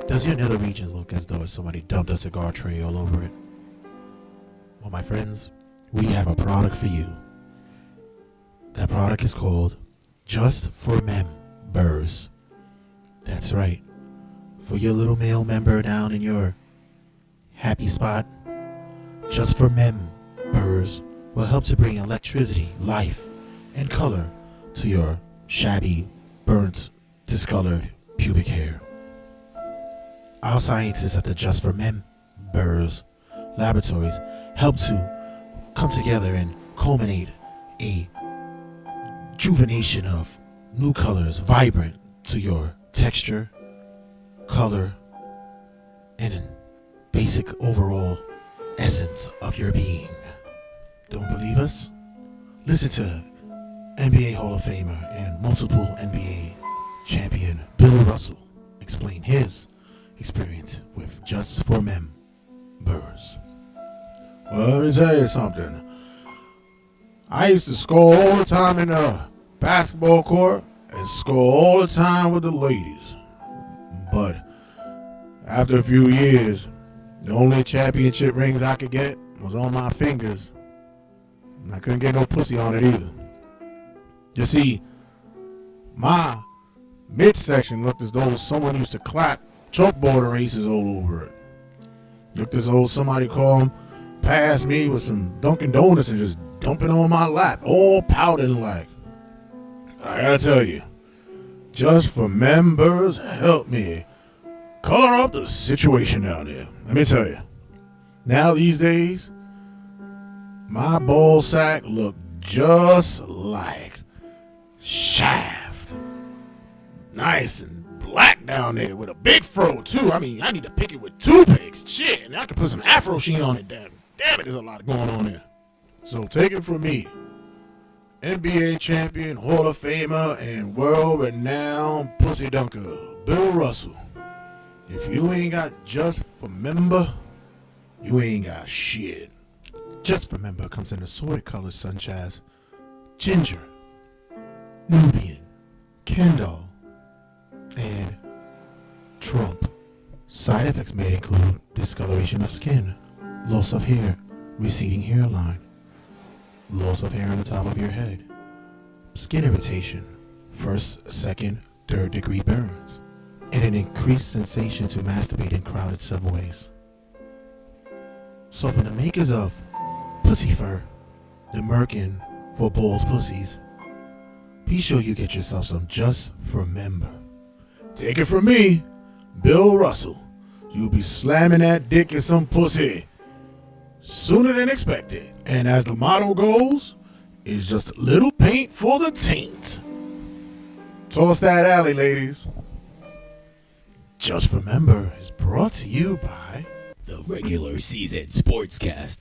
[SPEAKER 3] Does your nether regions look as though somebody dumped a cigar tray all over it? Well, my friends, we have a product for you. That product is called Just for Members. That's right. For your little male member down in your happy spot, Just for Members will help to bring electricity, life, and color to your shabby, burnt, discolored pubic hair. Our scientists at the Just for Members laboratories help to come together and culminate a juvenation of new colors, vibrant to your texture, color, and a basic overall essence of your being. Don't believe us? Listen to NBA Hall of Famer and multiple NBA champion Bill Russell explain his experience with Just for Members. Well, let me tell you something. I used to score all the time in the basketball court and score all the time with the ladies. But after a few years, the only championship rings I could get was on my fingers. And I couldn't get no pussy on it either. You see, my midsection looked as though someone used to clap chalkboard erasers all over it. Looked as though somebody called past me with some Dunkin' Donuts and just dump it on my lap, all powdered and like. I gotta tell you, Just for Members help me color up the situation down there. Let me tell you. Now these days, my ball sack look just like Shaft. Nice and black down there with a big fro too. I mean, I need to pick it with toothpicks. Shit, and I can put some Afro sheen on it. Damn it, there's a lot going on there. So take it from me, NBA champion, Hall of Famer, and world-renowned pussy dunker, Bill Russell. If you ain't got Just for Member, you ain't got shit. Just for Member comes in assorted colors such as ginger, Nubian, Kendall, and Trump. Side effects may include discoloration of skin, loss of hair, receding hairline, loss of hair on the top of your head, skin irritation, first, second, third degree burns, and an increased sensation to masturbate in crowded subways. So for the makers of Pussy Fur, the Merkin for bald pussies, be sure you get yourself some Just for Member. Take it from me, Bill Russell. You'll be slamming that dick in some pussy sooner than expected. And as the motto goes, it's just a little paint for the taint. Toss that alley, ladies. Just for Member is brought to you by
[SPEAKER 6] the Regular Season Sportscast.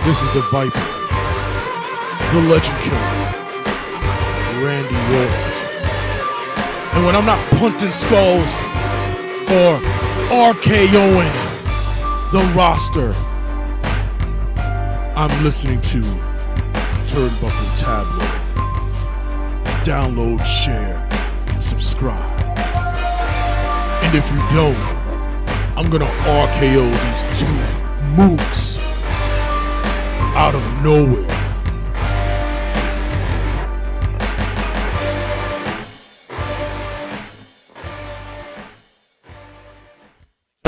[SPEAKER 3] This is the Viper, the Legend Killer, Randy Orton. And when I'm not punting skulls or RKOing the roster, I'm listening to Turnbuckle Tabloid. Download, share, and subscribe. And if you don't, I'm gonna RKO these two mooks out of nowhere.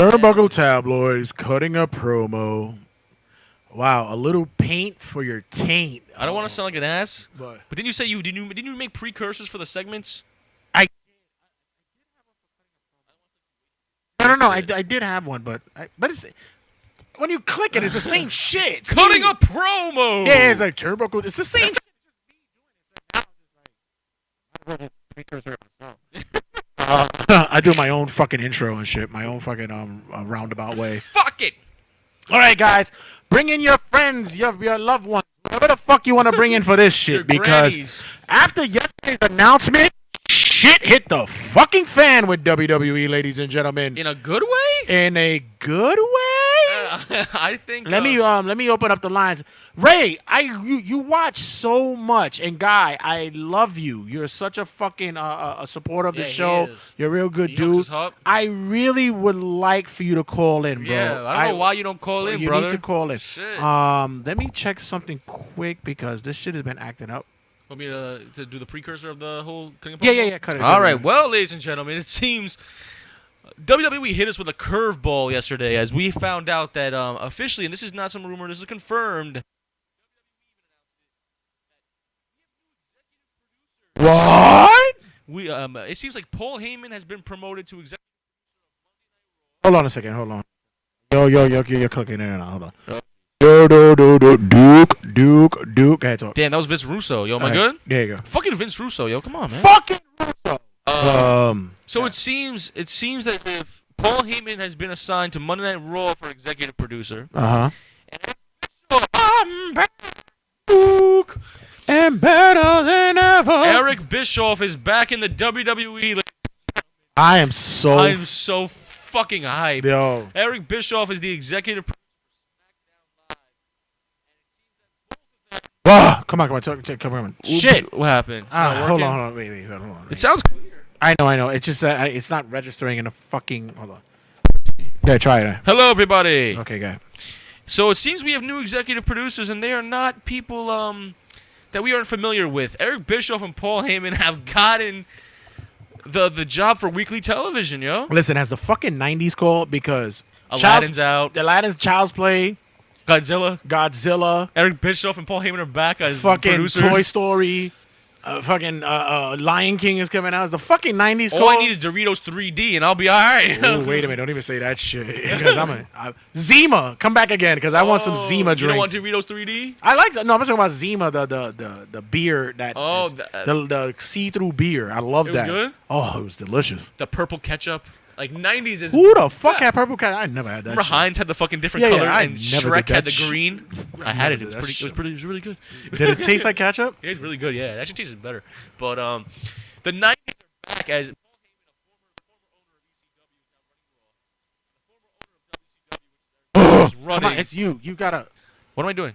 [SPEAKER 2] Turnbuckle Tabloids cutting a promo. Wow, a little paint for your taint.
[SPEAKER 1] I don't want to sound like an ass,
[SPEAKER 2] But
[SPEAKER 1] but didn't you say didn't you make precursors for the segments?
[SPEAKER 2] no. I did have one, but it's when you click it, it's the same shit.
[SPEAKER 1] Cutting a promo.
[SPEAKER 2] Yeah, it's like Turnbuckle. It's the same. I do my own fucking intro and shit, my own fucking roundabout way.
[SPEAKER 1] Fuck it.
[SPEAKER 2] All right, guys, bring in your friends, your loved ones, whatever the fuck you want to bring in for this shit.
[SPEAKER 1] Your
[SPEAKER 2] Because
[SPEAKER 1] grannies.
[SPEAKER 2] after yesterday's announcement, shit hit the fucking fan with WWE, ladies and gentlemen.
[SPEAKER 1] In a good way?
[SPEAKER 2] In a good way.
[SPEAKER 1] I think.
[SPEAKER 2] Let me open up the lines. Ray, you watch so much, and Guy, I love you. You're such a fucking a supporter of the
[SPEAKER 1] Yeah, he
[SPEAKER 2] show.
[SPEAKER 1] is.
[SPEAKER 2] You're a real good
[SPEAKER 1] He hooks
[SPEAKER 2] dude.
[SPEAKER 1] us up.
[SPEAKER 2] I really would like for you to call in, bro.
[SPEAKER 1] Yeah, I don't know why you don't call in,
[SPEAKER 2] you
[SPEAKER 1] brother.
[SPEAKER 2] need to call in.
[SPEAKER 1] Shit.
[SPEAKER 2] Let me check something quick because this shit has been acting up.
[SPEAKER 1] Want me to do the precursor of the whole cutting a
[SPEAKER 2] Yeah,
[SPEAKER 1] promo?
[SPEAKER 2] yeah. Cut it.
[SPEAKER 1] All
[SPEAKER 2] cut it.
[SPEAKER 1] right, well, ladies and gentlemen, it seems WWE hit us with a curveball yesterday as we found out that officially, and this is not some rumor, this is confirmed.
[SPEAKER 2] What?
[SPEAKER 1] We it seems like Paul Heyman has been promoted to executive.
[SPEAKER 2] Hold on a second. Hold on. Yo, you're clicking in and out. Hold on. Duke. Go ahead, talk.
[SPEAKER 1] Damn, that was Vince Russo. Yo, am I
[SPEAKER 2] All right,
[SPEAKER 1] good?
[SPEAKER 2] There you go.
[SPEAKER 1] Fucking Vince Russo, yo, come on, man.
[SPEAKER 2] Fucking Russo.
[SPEAKER 1] So it seems as if Paul Heyman has been assigned to Monday Night Raw for executive producer. I'm back.
[SPEAKER 2] And better than ever.
[SPEAKER 1] Eric Bischoff is back in the WWE.
[SPEAKER 2] I'm so
[SPEAKER 1] fucking hyped.
[SPEAKER 2] yo.
[SPEAKER 1] Eric Bischoff is the executive producer.
[SPEAKER 2] Whoa, come on, come on. Shit.
[SPEAKER 1] What happened? It's not
[SPEAKER 2] Hold
[SPEAKER 1] working?
[SPEAKER 2] on, wait, hold on.
[SPEAKER 1] It sounds
[SPEAKER 2] I know. It's just that it's not registering in a fucking. Hold on. Yeah, try it.
[SPEAKER 1] Hello, everybody.
[SPEAKER 2] Okay, go.
[SPEAKER 1] So it seems we have new executive producers, and they are not people that we aren't familiar with. Eric Bischoff and Paul Heyman have gotten the job for weekly television, yo.
[SPEAKER 2] Listen, has the fucking 90s called because
[SPEAKER 1] Aladdin's out.
[SPEAKER 2] Aladdin's Child's Play,
[SPEAKER 1] Godzilla.
[SPEAKER 2] Godzilla,
[SPEAKER 1] Eric Bischoff and Paul Heyman are back as
[SPEAKER 2] fucking
[SPEAKER 1] producers.
[SPEAKER 2] Toy Story, fucking Lion King is coming out. Is the fucking 90s
[SPEAKER 1] All
[SPEAKER 2] called?
[SPEAKER 1] I need is Doritos 3D, and I'll be all right.
[SPEAKER 2] Ooh, wait a minute! Don't even say that shit. Because Zima, come back again. Because I want some Zima drinks.
[SPEAKER 1] You don't want Doritos 3D?
[SPEAKER 2] I like that. No, I'm talking about Zima, the beer that.
[SPEAKER 1] Oh,
[SPEAKER 2] the see-through beer. I love
[SPEAKER 1] It was
[SPEAKER 2] that.
[SPEAKER 1] good?
[SPEAKER 2] Oh, it was delicious.
[SPEAKER 1] The purple ketchup. Like 90s is.
[SPEAKER 2] Who the fuck had purple cat? I never had that.
[SPEAKER 1] Remember
[SPEAKER 2] shit.
[SPEAKER 1] Heinz had the fucking different
[SPEAKER 2] Yeah,
[SPEAKER 1] color,
[SPEAKER 2] I
[SPEAKER 1] and
[SPEAKER 2] never
[SPEAKER 1] Shrek
[SPEAKER 2] did
[SPEAKER 1] had
[SPEAKER 2] that
[SPEAKER 1] the green. I had it. It was
[SPEAKER 2] never did that
[SPEAKER 1] pretty. It was really good.
[SPEAKER 2] Did it taste like ketchup?
[SPEAKER 1] Yeah, it's really good. Yeah, it actually tastes better. But the 90s are back as.
[SPEAKER 2] Come on,
[SPEAKER 1] Running.
[SPEAKER 2] it's you. You gotta.
[SPEAKER 1] What am I doing?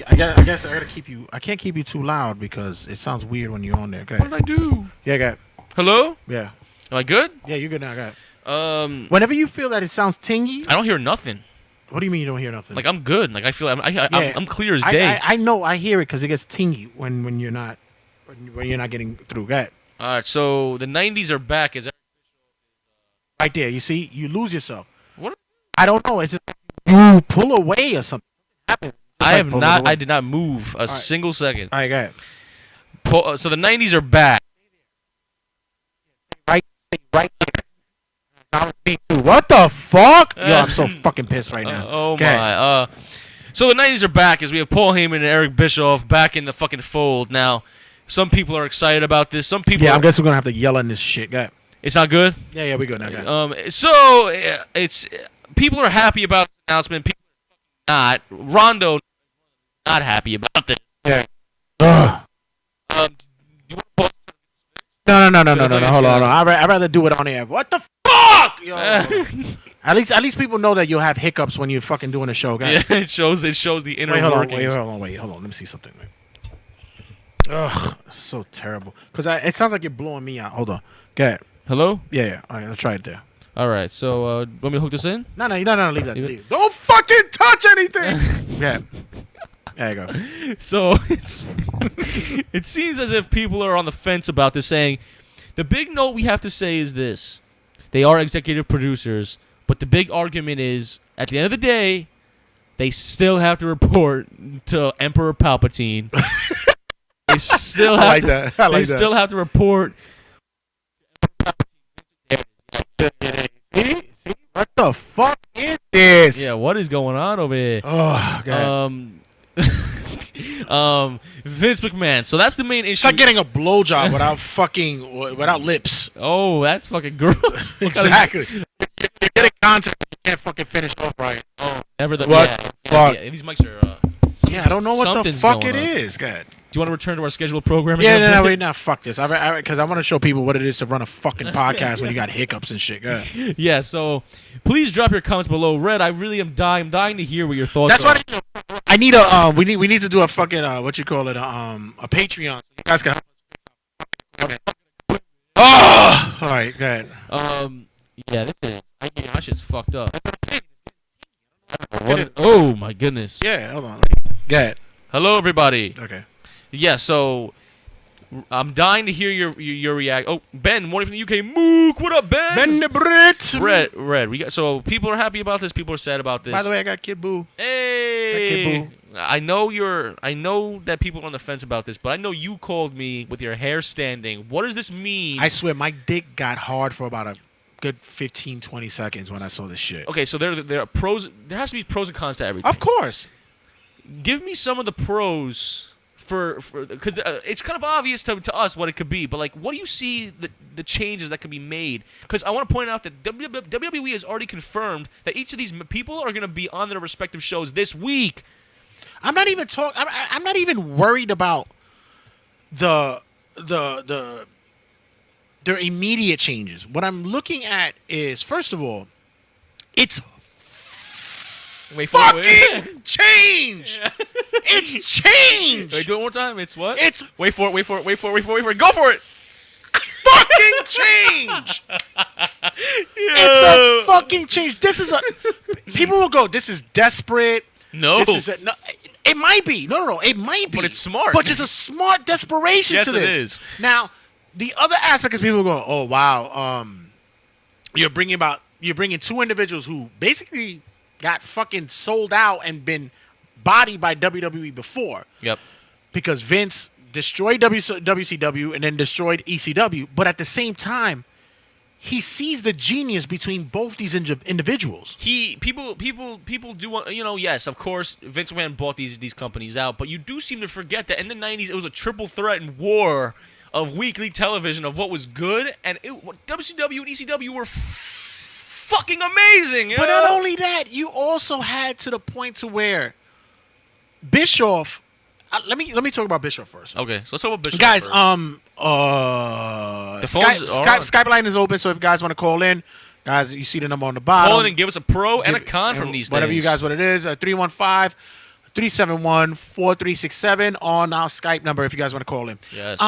[SPEAKER 2] I guess I gotta keep you. I can't keep you too loud because it sounds weird when you're on there. Okay.
[SPEAKER 1] What did I do?
[SPEAKER 2] Yeah, got.
[SPEAKER 1] Hello?
[SPEAKER 2] Yeah.
[SPEAKER 1] Am I good?
[SPEAKER 2] Yeah, you're good now. Got.
[SPEAKER 1] I
[SPEAKER 2] Whenever you feel that it sounds tingy,
[SPEAKER 1] don't hear nothing.
[SPEAKER 2] what do you mean you don't hear nothing?
[SPEAKER 1] Like I'm good. Like I feel
[SPEAKER 2] Yeah.
[SPEAKER 1] I'm clear as day.
[SPEAKER 2] I know. I hear it because it gets tingy when you're not when you're not getting through. Got.
[SPEAKER 1] All right, so the 90s are back. Is that
[SPEAKER 2] Right there. You see, you lose yourself.
[SPEAKER 1] what?
[SPEAKER 2] I don't know. It's just you pull away or something. Happens.
[SPEAKER 1] I have
[SPEAKER 2] pull
[SPEAKER 1] not.
[SPEAKER 2] away.
[SPEAKER 1] I did not move a single second.
[SPEAKER 2] All right, go ahead.
[SPEAKER 1] So the 90s are back.
[SPEAKER 2] Right there. What the fuck? Yo, I'm so fucking pissed right now.
[SPEAKER 1] Oh
[SPEAKER 2] Go ahead.
[SPEAKER 1] my. So the 90s are back as we have Paul Heyman and Eric Bischoff back in the fucking fold. Now, some people are excited about this. Some people.
[SPEAKER 2] Yeah,
[SPEAKER 1] are,
[SPEAKER 2] I guess we're gonna have to yell in this shit. Go ahead.
[SPEAKER 1] It's not good.
[SPEAKER 2] Yeah, we good now. Go ahead.
[SPEAKER 1] So it's people are happy about this announcement. People are not. Rondo not happy about this.
[SPEAKER 2] Yeah. Ugh.
[SPEAKER 1] You wanna pause?
[SPEAKER 2] No. Hold on. I'd rather do it on air. What the fuck? Yo. At least people know that you'll have hiccups when you're fucking doing a show, guys.
[SPEAKER 1] Yeah, it shows the inner workings.
[SPEAKER 2] Wait, hold on. Let me see something. Ugh, so terrible. Cause it sounds like you're blowing me out. Hold on. Go ahead.
[SPEAKER 1] Hello?
[SPEAKER 2] Yeah. All right, let's try it there.
[SPEAKER 1] All right. So, want me to hook this in?
[SPEAKER 2] No. Leave that. Leave it. Don't fucking touch anything. Yeah. There you go.
[SPEAKER 1] So it seems as if people are on the fence about this, saying the big note we have to say is this: they are executive producers, but But the big argument is, at the end of the day, they still have to report to Emperor Palpatine. They still have they still have to report.
[SPEAKER 2] See? What the fuck is this?
[SPEAKER 1] Yeah, what is going on over here?
[SPEAKER 2] Oh, God.
[SPEAKER 1] Vince McMahon. So that's the main issue.
[SPEAKER 3] It's like getting a blowjob without lips.
[SPEAKER 1] Oh, that's fucking gross.
[SPEAKER 3] Exactly. You're getting contact, you can't fucking finish off right.
[SPEAKER 1] Oh, never the
[SPEAKER 3] What?
[SPEAKER 1] Yeah, these mics are.
[SPEAKER 2] Yeah, I don't know what the
[SPEAKER 1] something's
[SPEAKER 2] fuck
[SPEAKER 1] going
[SPEAKER 2] it
[SPEAKER 1] on.
[SPEAKER 2] is. God.
[SPEAKER 1] Do you want to return to our scheduled programming?
[SPEAKER 2] Yeah,
[SPEAKER 1] now,
[SPEAKER 2] no,
[SPEAKER 1] Bill?
[SPEAKER 2] wait, no, fuck this. Because I want to show people what it is to run a fucking podcast when you got hiccups and shit. Go ahead.
[SPEAKER 1] Yeah, so please drop your comments below. Red, I really am dying to hear what your thoughts
[SPEAKER 2] That's
[SPEAKER 1] are.
[SPEAKER 2] what I need a we need to do a fucking what you call it a Patreon. You guys can. Okay. Oh, all right, go ahead.
[SPEAKER 1] Yeah, this is. My shit's fucked up. Oh my goodness.
[SPEAKER 2] Yeah, hold on. Go ahead.
[SPEAKER 1] Hello, everybody.
[SPEAKER 2] Okay.
[SPEAKER 1] Yeah, so I'm dying to hear your react. Oh, Ben, morning from the UK. Mook, what up, Ben?
[SPEAKER 2] Ben the Brit.
[SPEAKER 1] Red. We got so people are happy about this. People are sad about this.
[SPEAKER 2] By the way, I got Kid Boo.
[SPEAKER 1] Hey,
[SPEAKER 2] Kid Boo.
[SPEAKER 1] I know that people are on the fence about this, but I know you called me with your hair standing. What does this mean?
[SPEAKER 2] I swear, my dick got hard for about a good 15, 20 seconds when I saw this shit.
[SPEAKER 1] Okay, so there are pros. There has to be pros and cons to everything.
[SPEAKER 2] Of course.
[SPEAKER 1] Give me some of the pros for because it's kind of obvious to us what it could be, but like, what do you see the changes that could be made? Because I want to point out that WWE has already confirmed that each of these people are going to be on their respective shows this week.
[SPEAKER 2] I'm not even talking. I'm not even worried about their immediate changes. What I'm looking at is, first of all, it's
[SPEAKER 1] Wait for
[SPEAKER 2] fucking change. It's change.
[SPEAKER 1] Wait, do it one more time. It's what?
[SPEAKER 2] It's
[SPEAKER 1] wait for it. Go for it.
[SPEAKER 2] fucking change. It's a fucking change. This is a. People will go, this is desperate.
[SPEAKER 1] No.
[SPEAKER 2] This is no. It might be. No. It might be.
[SPEAKER 1] But it's smart.
[SPEAKER 2] But it's a smart desperation
[SPEAKER 1] Yes,
[SPEAKER 2] to this.
[SPEAKER 1] it is.
[SPEAKER 2] Now, the other aspect is people go, oh wow, you're bringing two individuals who basically got fucking sold out and been bodied by WWE before.
[SPEAKER 1] Yep.
[SPEAKER 2] Because Vince destroyed WCW and then destroyed ECW, but at the same time, he sees the genius between both these individuals.
[SPEAKER 1] People do want, yes, of course, Vince McMahon bought these companies out, but you do seem to forget that in the 90s it was a triple threat and war of weekly television of what was good, and WCW and ECW were fucking amazing.
[SPEAKER 2] But not only that, you also had to the point to where Bischoff. Let me talk about Bischoff first.
[SPEAKER 1] Okay, so let's talk about Bischoff
[SPEAKER 2] Guys,
[SPEAKER 1] first. The phones are on.
[SPEAKER 2] Skype line is open, so if you guys want to call in, guys, you see the number on the bottom.
[SPEAKER 1] Call in and give us a pro and a con from these
[SPEAKER 2] whatever
[SPEAKER 1] days.
[SPEAKER 2] you guys what it is. 315-371-4367 on our Skype number if you guys want to call in.
[SPEAKER 1] Yes.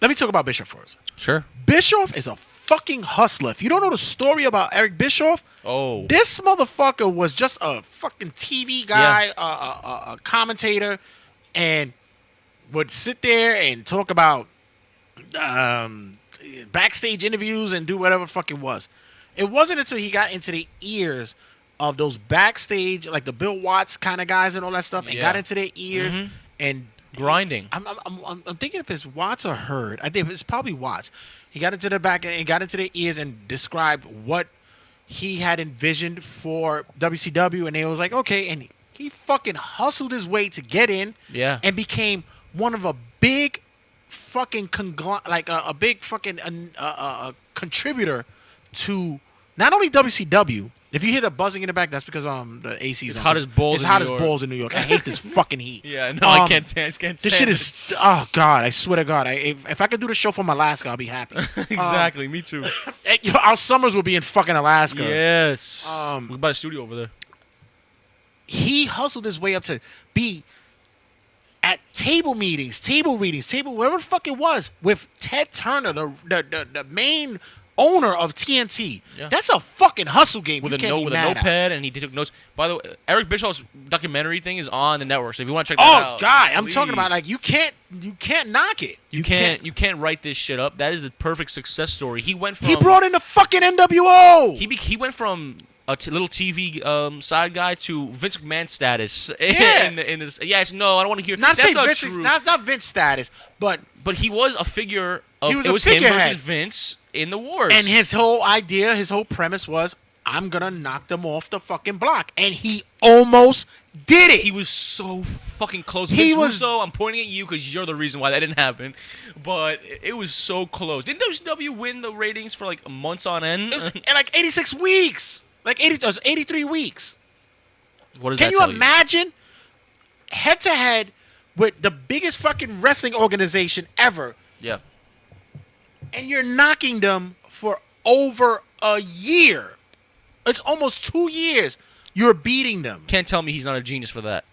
[SPEAKER 2] Let me talk about Bischoff first.
[SPEAKER 1] Sure.
[SPEAKER 2] Bischoff is a fucking hustler. If you don't know the story about Eric Bischoff, this motherfucker was just a fucking TV guy, a commentator, and would sit there and talk about backstage interviews and do whatever the fuck it was. It wasn't until he got into the ears of those backstage, like the Bill Watts kind of guys and all that stuff, and got into their ears and
[SPEAKER 1] grinding.
[SPEAKER 2] I'm thinking if it's Watts or Hurd. I think it's probably Watts. He got into the back and got into their ears and described what he had envisioned for WCW, and they was like, okay, and he fucking hustled his way to get in, and became one of a big fucking a big fucking contributor to not only WCW. If you hear the buzzing in the back, that's because the AC is
[SPEAKER 1] hot as balls.
[SPEAKER 2] It's hot as balls in New York. I hate this fucking heat.
[SPEAKER 1] Yeah, no, I can't stand
[SPEAKER 2] this shit is. Oh God, I swear to God, if I could do the show from Alaska, I'll be happy.
[SPEAKER 1] Exactly, me too.
[SPEAKER 2] Our summers will be in fucking Alaska.
[SPEAKER 1] Yes. We buy a studio over there.
[SPEAKER 2] He hustled his way up to be at table meetings, table readings, whatever the fuck it was, with Ted Turner, the main owner of TNT.
[SPEAKER 1] Yeah.
[SPEAKER 2] That's a fucking hustle game.
[SPEAKER 1] with
[SPEAKER 2] You
[SPEAKER 1] a
[SPEAKER 2] can't be
[SPEAKER 1] with a
[SPEAKER 2] mad at.
[SPEAKER 1] notepad, and he took notes. By the way, Eric Bischoff's documentary thing is on the network, so if you want to check that out,
[SPEAKER 2] God, I'm talking about
[SPEAKER 1] please.
[SPEAKER 2] like you can't knock it.
[SPEAKER 1] You can't write this shit up. That is the perfect success story. He went from
[SPEAKER 2] He brought in the fucking NWO.
[SPEAKER 1] he went from a little TV side guy to Vince McMahon status.
[SPEAKER 2] Yeah.
[SPEAKER 1] in this. Yes, no, I don't want to hear.
[SPEAKER 2] not
[SPEAKER 1] That's
[SPEAKER 2] say
[SPEAKER 1] not
[SPEAKER 2] Vince,
[SPEAKER 1] true.
[SPEAKER 2] not Vince status, but
[SPEAKER 1] But he was a figure of.
[SPEAKER 2] He was
[SPEAKER 1] it
[SPEAKER 2] a
[SPEAKER 1] was him
[SPEAKER 2] figurehead.
[SPEAKER 1] versus Vince in the wars.
[SPEAKER 2] and his whole idea, his whole premise was, I'm gonna knock them off the fucking block, and he almost did it.
[SPEAKER 1] he was so fucking close.
[SPEAKER 2] He
[SPEAKER 1] Vince
[SPEAKER 2] was-
[SPEAKER 1] Russo, I'm pointing at you because you're the reason why that didn't happen. But it was so close. Didn't WCW win the ratings for like months on end?
[SPEAKER 2] It was in like 86 weeks, like 83 weeks.
[SPEAKER 1] What does
[SPEAKER 2] Can
[SPEAKER 1] that
[SPEAKER 2] you
[SPEAKER 1] tell
[SPEAKER 2] imagine head to head with the biggest fucking wrestling organization ever,
[SPEAKER 1] Yeah.
[SPEAKER 2] and you're knocking them for over a year? It's almost 2 years. You're beating them.
[SPEAKER 1] Can't tell me he's not a genius for that.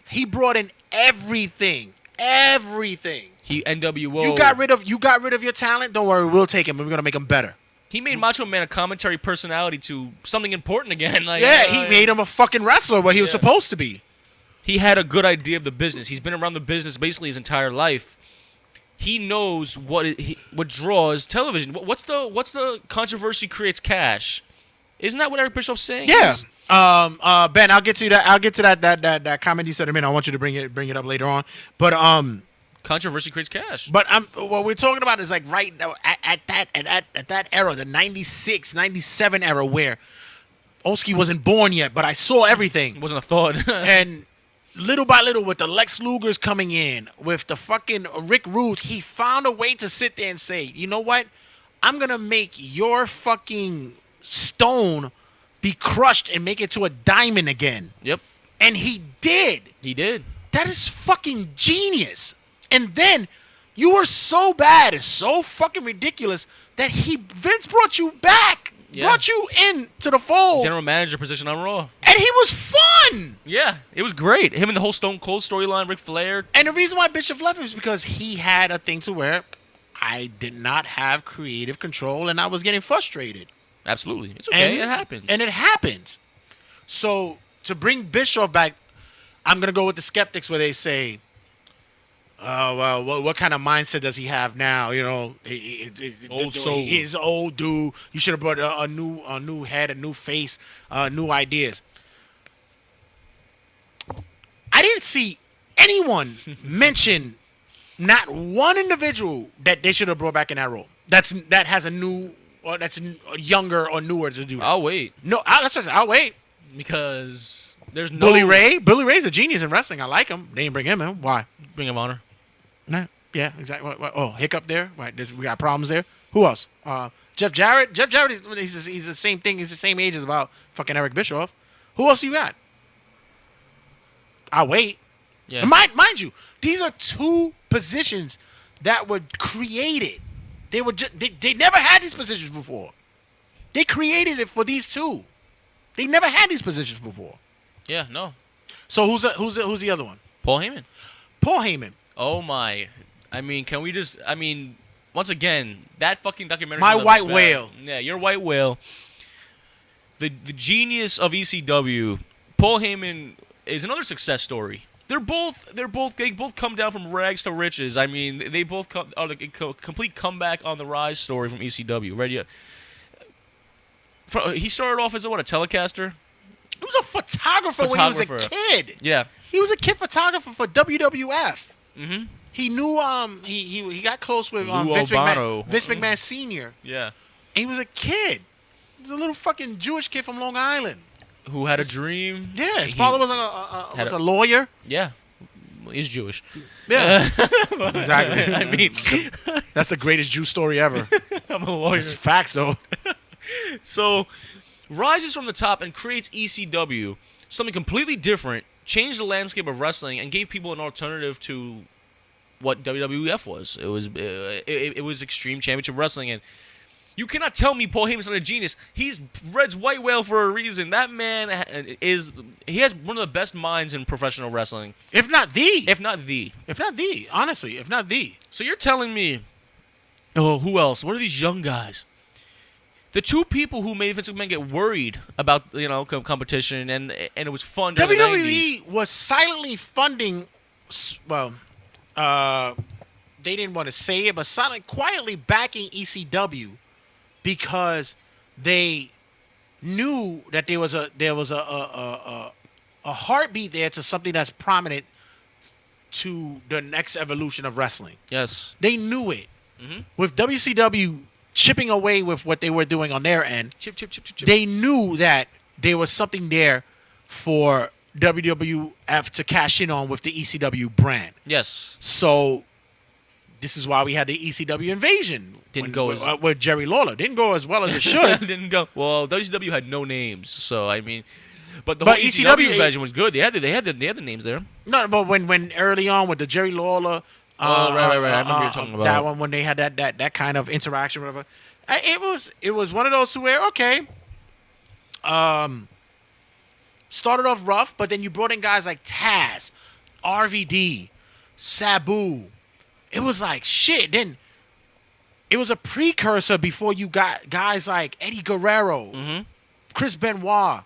[SPEAKER 2] He brought in everything.
[SPEAKER 1] He NWO.
[SPEAKER 2] You got rid of your talent. Don't worry, we'll take him, and we're gonna make him better.
[SPEAKER 1] He made Macho Man a commentary personality to something important again. Like
[SPEAKER 2] Yeah, he made him a fucking wrestler, what he was
[SPEAKER 1] Yeah.
[SPEAKER 2] supposed to be.
[SPEAKER 1] He had a good idea of the business. He's been around the business basically his entire life. He knows what draws television. What's the controversy creates cash? Isn't that what Eric Bischoff's saying?
[SPEAKER 2] Yeah. Ben, I'll get to that. I'll get to that comment you said a minute. I want you to bring it up later on. But
[SPEAKER 1] Controversy creates cash.
[SPEAKER 2] what we're talking about is like right now at that era, the 96, 97 era, where Oski wasn't born yet, but I saw everything.
[SPEAKER 1] It wasn't a thought.
[SPEAKER 2] And little by little, with the Lex Lugers coming in, with the fucking Rick Rude, he found a way to sit there and say, you know what? I'm going to make your fucking stone be crushed and make it to a diamond again.
[SPEAKER 1] Yep.
[SPEAKER 2] And he did.
[SPEAKER 1] He did.
[SPEAKER 2] That is fucking genius. And then you were so bad, it's so fucking ridiculous that Vince brought you back.
[SPEAKER 1] Yeah.
[SPEAKER 2] Brought you in to the fold.
[SPEAKER 1] General manager position on Raw.
[SPEAKER 2] And he was fun.
[SPEAKER 1] Yeah, it was great. Him and the whole Stone Cold storyline, Ric Flair.
[SPEAKER 2] And the reason why Bischoff left was because he had a thing to where I did not have creative control and I was getting frustrated.
[SPEAKER 1] Absolutely. It's okay.
[SPEAKER 2] And
[SPEAKER 1] it happens.
[SPEAKER 2] And it happens. So to bring Bischoff back, I'm going to go with the skeptics where they say, oh, well, what kind of mindset does he have now? You know,
[SPEAKER 1] Old soul.
[SPEAKER 2] He's an old dude. You should have brought a new head, a new face, new ideas. I didn't see anyone mention not one individual that they should have brought back in that role. That has a new, or that's younger or newer to do that.
[SPEAKER 1] I'll wait
[SPEAKER 2] That's what I'll wait.
[SPEAKER 1] because there's no
[SPEAKER 2] Bully Ray. Bully Ray's a genius in wrestling. I like him. They didn't bring him in. Why?
[SPEAKER 1] Ring of Honor.
[SPEAKER 2] Nah. Yeah, exactly. Oh, hiccup there. Right, we got problems there. Who else? Jeff Jarrett. Jeff Jarrett he's the same thing. He's the same age as about fucking Eric Bischoff. Who else you got? I'll wait.
[SPEAKER 1] Yeah.
[SPEAKER 2] And mind you, these are two positions that were created. They were they never had these positions before. They created it for these two. They never had these positions before.
[SPEAKER 1] Yeah. No.
[SPEAKER 2] So who's the other one?
[SPEAKER 1] Paul Heyman.
[SPEAKER 2] Paul Heyman.
[SPEAKER 1] Oh my. I mean, can we just? I mean, once again, that fucking documentary.
[SPEAKER 2] My White Whale.
[SPEAKER 1] Yeah, your White Whale. The genius of ECW, Paul Heyman is another success story. They both come down from rags to riches. I mean, they both are the complete comeback on the rise story from ECW. Right? He started off as a telecaster.
[SPEAKER 2] He was a photographer when he was a kid.
[SPEAKER 1] Yeah.
[SPEAKER 2] He was a kid photographer for WWF.
[SPEAKER 1] Mm-hmm.
[SPEAKER 2] He knew he got close with
[SPEAKER 1] Lou
[SPEAKER 2] Vince
[SPEAKER 1] Albano.
[SPEAKER 2] McMahon Sr.
[SPEAKER 1] Yeah.
[SPEAKER 2] And he was a kid. He was a little fucking Jewish kid from Long Island.
[SPEAKER 1] Who had a dream?
[SPEAKER 2] Yeah, his father was a lawyer.
[SPEAKER 1] Yeah. He's Jewish.
[SPEAKER 2] Yeah. Exactly.
[SPEAKER 1] I mean,
[SPEAKER 2] That's the greatest Jew story ever.
[SPEAKER 1] I'm a lawyer.
[SPEAKER 2] It's facts though.
[SPEAKER 1] So, rises from the top and creates ECW, something completely different, changed the landscape of wrestling, and gave people an alternative to what WWF was. It was Extreme Championship Wrestling, and you cannot tell me Paul Heyman's not a genius. He's Red's White Whale for a reason. That man he has one of the best minds in professional wrestling,
[SPEAKER 2] If not the. Honestly, if not the.
[SPEAKER 1] So you're telling me, oh, who else? What are these young guys? the two people who made Vince McMahon get worried about competition, and it was fun. during the 90s.
[SPEAKER 2] WWE was silently funding. Well, they didn't want to say it, but quietly backing ECW because they knew that there was a heartbeat there to something that's prominent to the next evolution of wrestling.
[SPEAKER 1] Yes.
[SPEAKER 2] They knew it.
[SPEAKER 1] Mm-hmm.
[SPEAKER 2] With WCW chipping away with what they were doing on their end,
[SPEAKER 1] Chip.
[SPEAKER 2] they knew that there was something there for WWF to cash in on with the ECW brand.
[SPEAKER 1] Yes.
[SPEAKER 2] So this is why we had the ECW invasion. With Jerry Lawler. Didn't go as well as it should.
[SPEAKER 1] Didn't go. Well, WCW had no names, so I mean, but the whole
[SPEAKER 2] ECW
[SPEAKER 1] ECW invasion was good. They had the names there.
[SPEAKER 2] No, but when early on with the Jerry Lawler.
[SPEAKER 1] Right. I remember you talking about
[SPEAKER 2] that one when they had that kind of interaction, whatever. It was one of those where started off rough, but then you brought in guys like Taz, RVD, Sabu. It was like shit. Then it was a precursor before you got guys like Eddie Guerrero, Chris Benoit,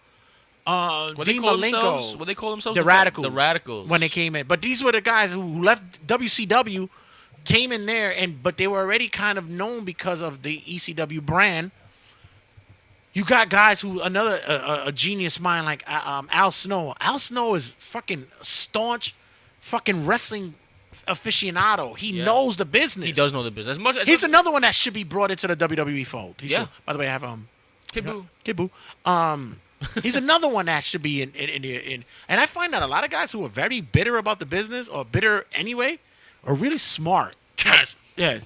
[SPEAKER 2] Dean Malenko.
[SPEAKER 1] What they call themselves?
[SPEAKER 2] The Radicals.
[SPEAKER 1] The Radicals.
[SPEAKER 2] When they came in. But these were the guys who left WCW, came in there, but they were already kind of known because of the ECW brand. You got guys who, a genius mind like Al Snow. Al Snow is fucking staunch fucking wrestling aficionado. He knows the business.
[SPEAKER 1] He does know the business.
[SPEAKER 2] He's another one that should be brought into the WWE fold. By the way, I have Kibu. He's another one that should be in. And I find that a lot of guys who are very bitter about the business or bitter anyway are really smart.
[SPEAKER 1] Yes.
[SPEAKER 2] Yeah.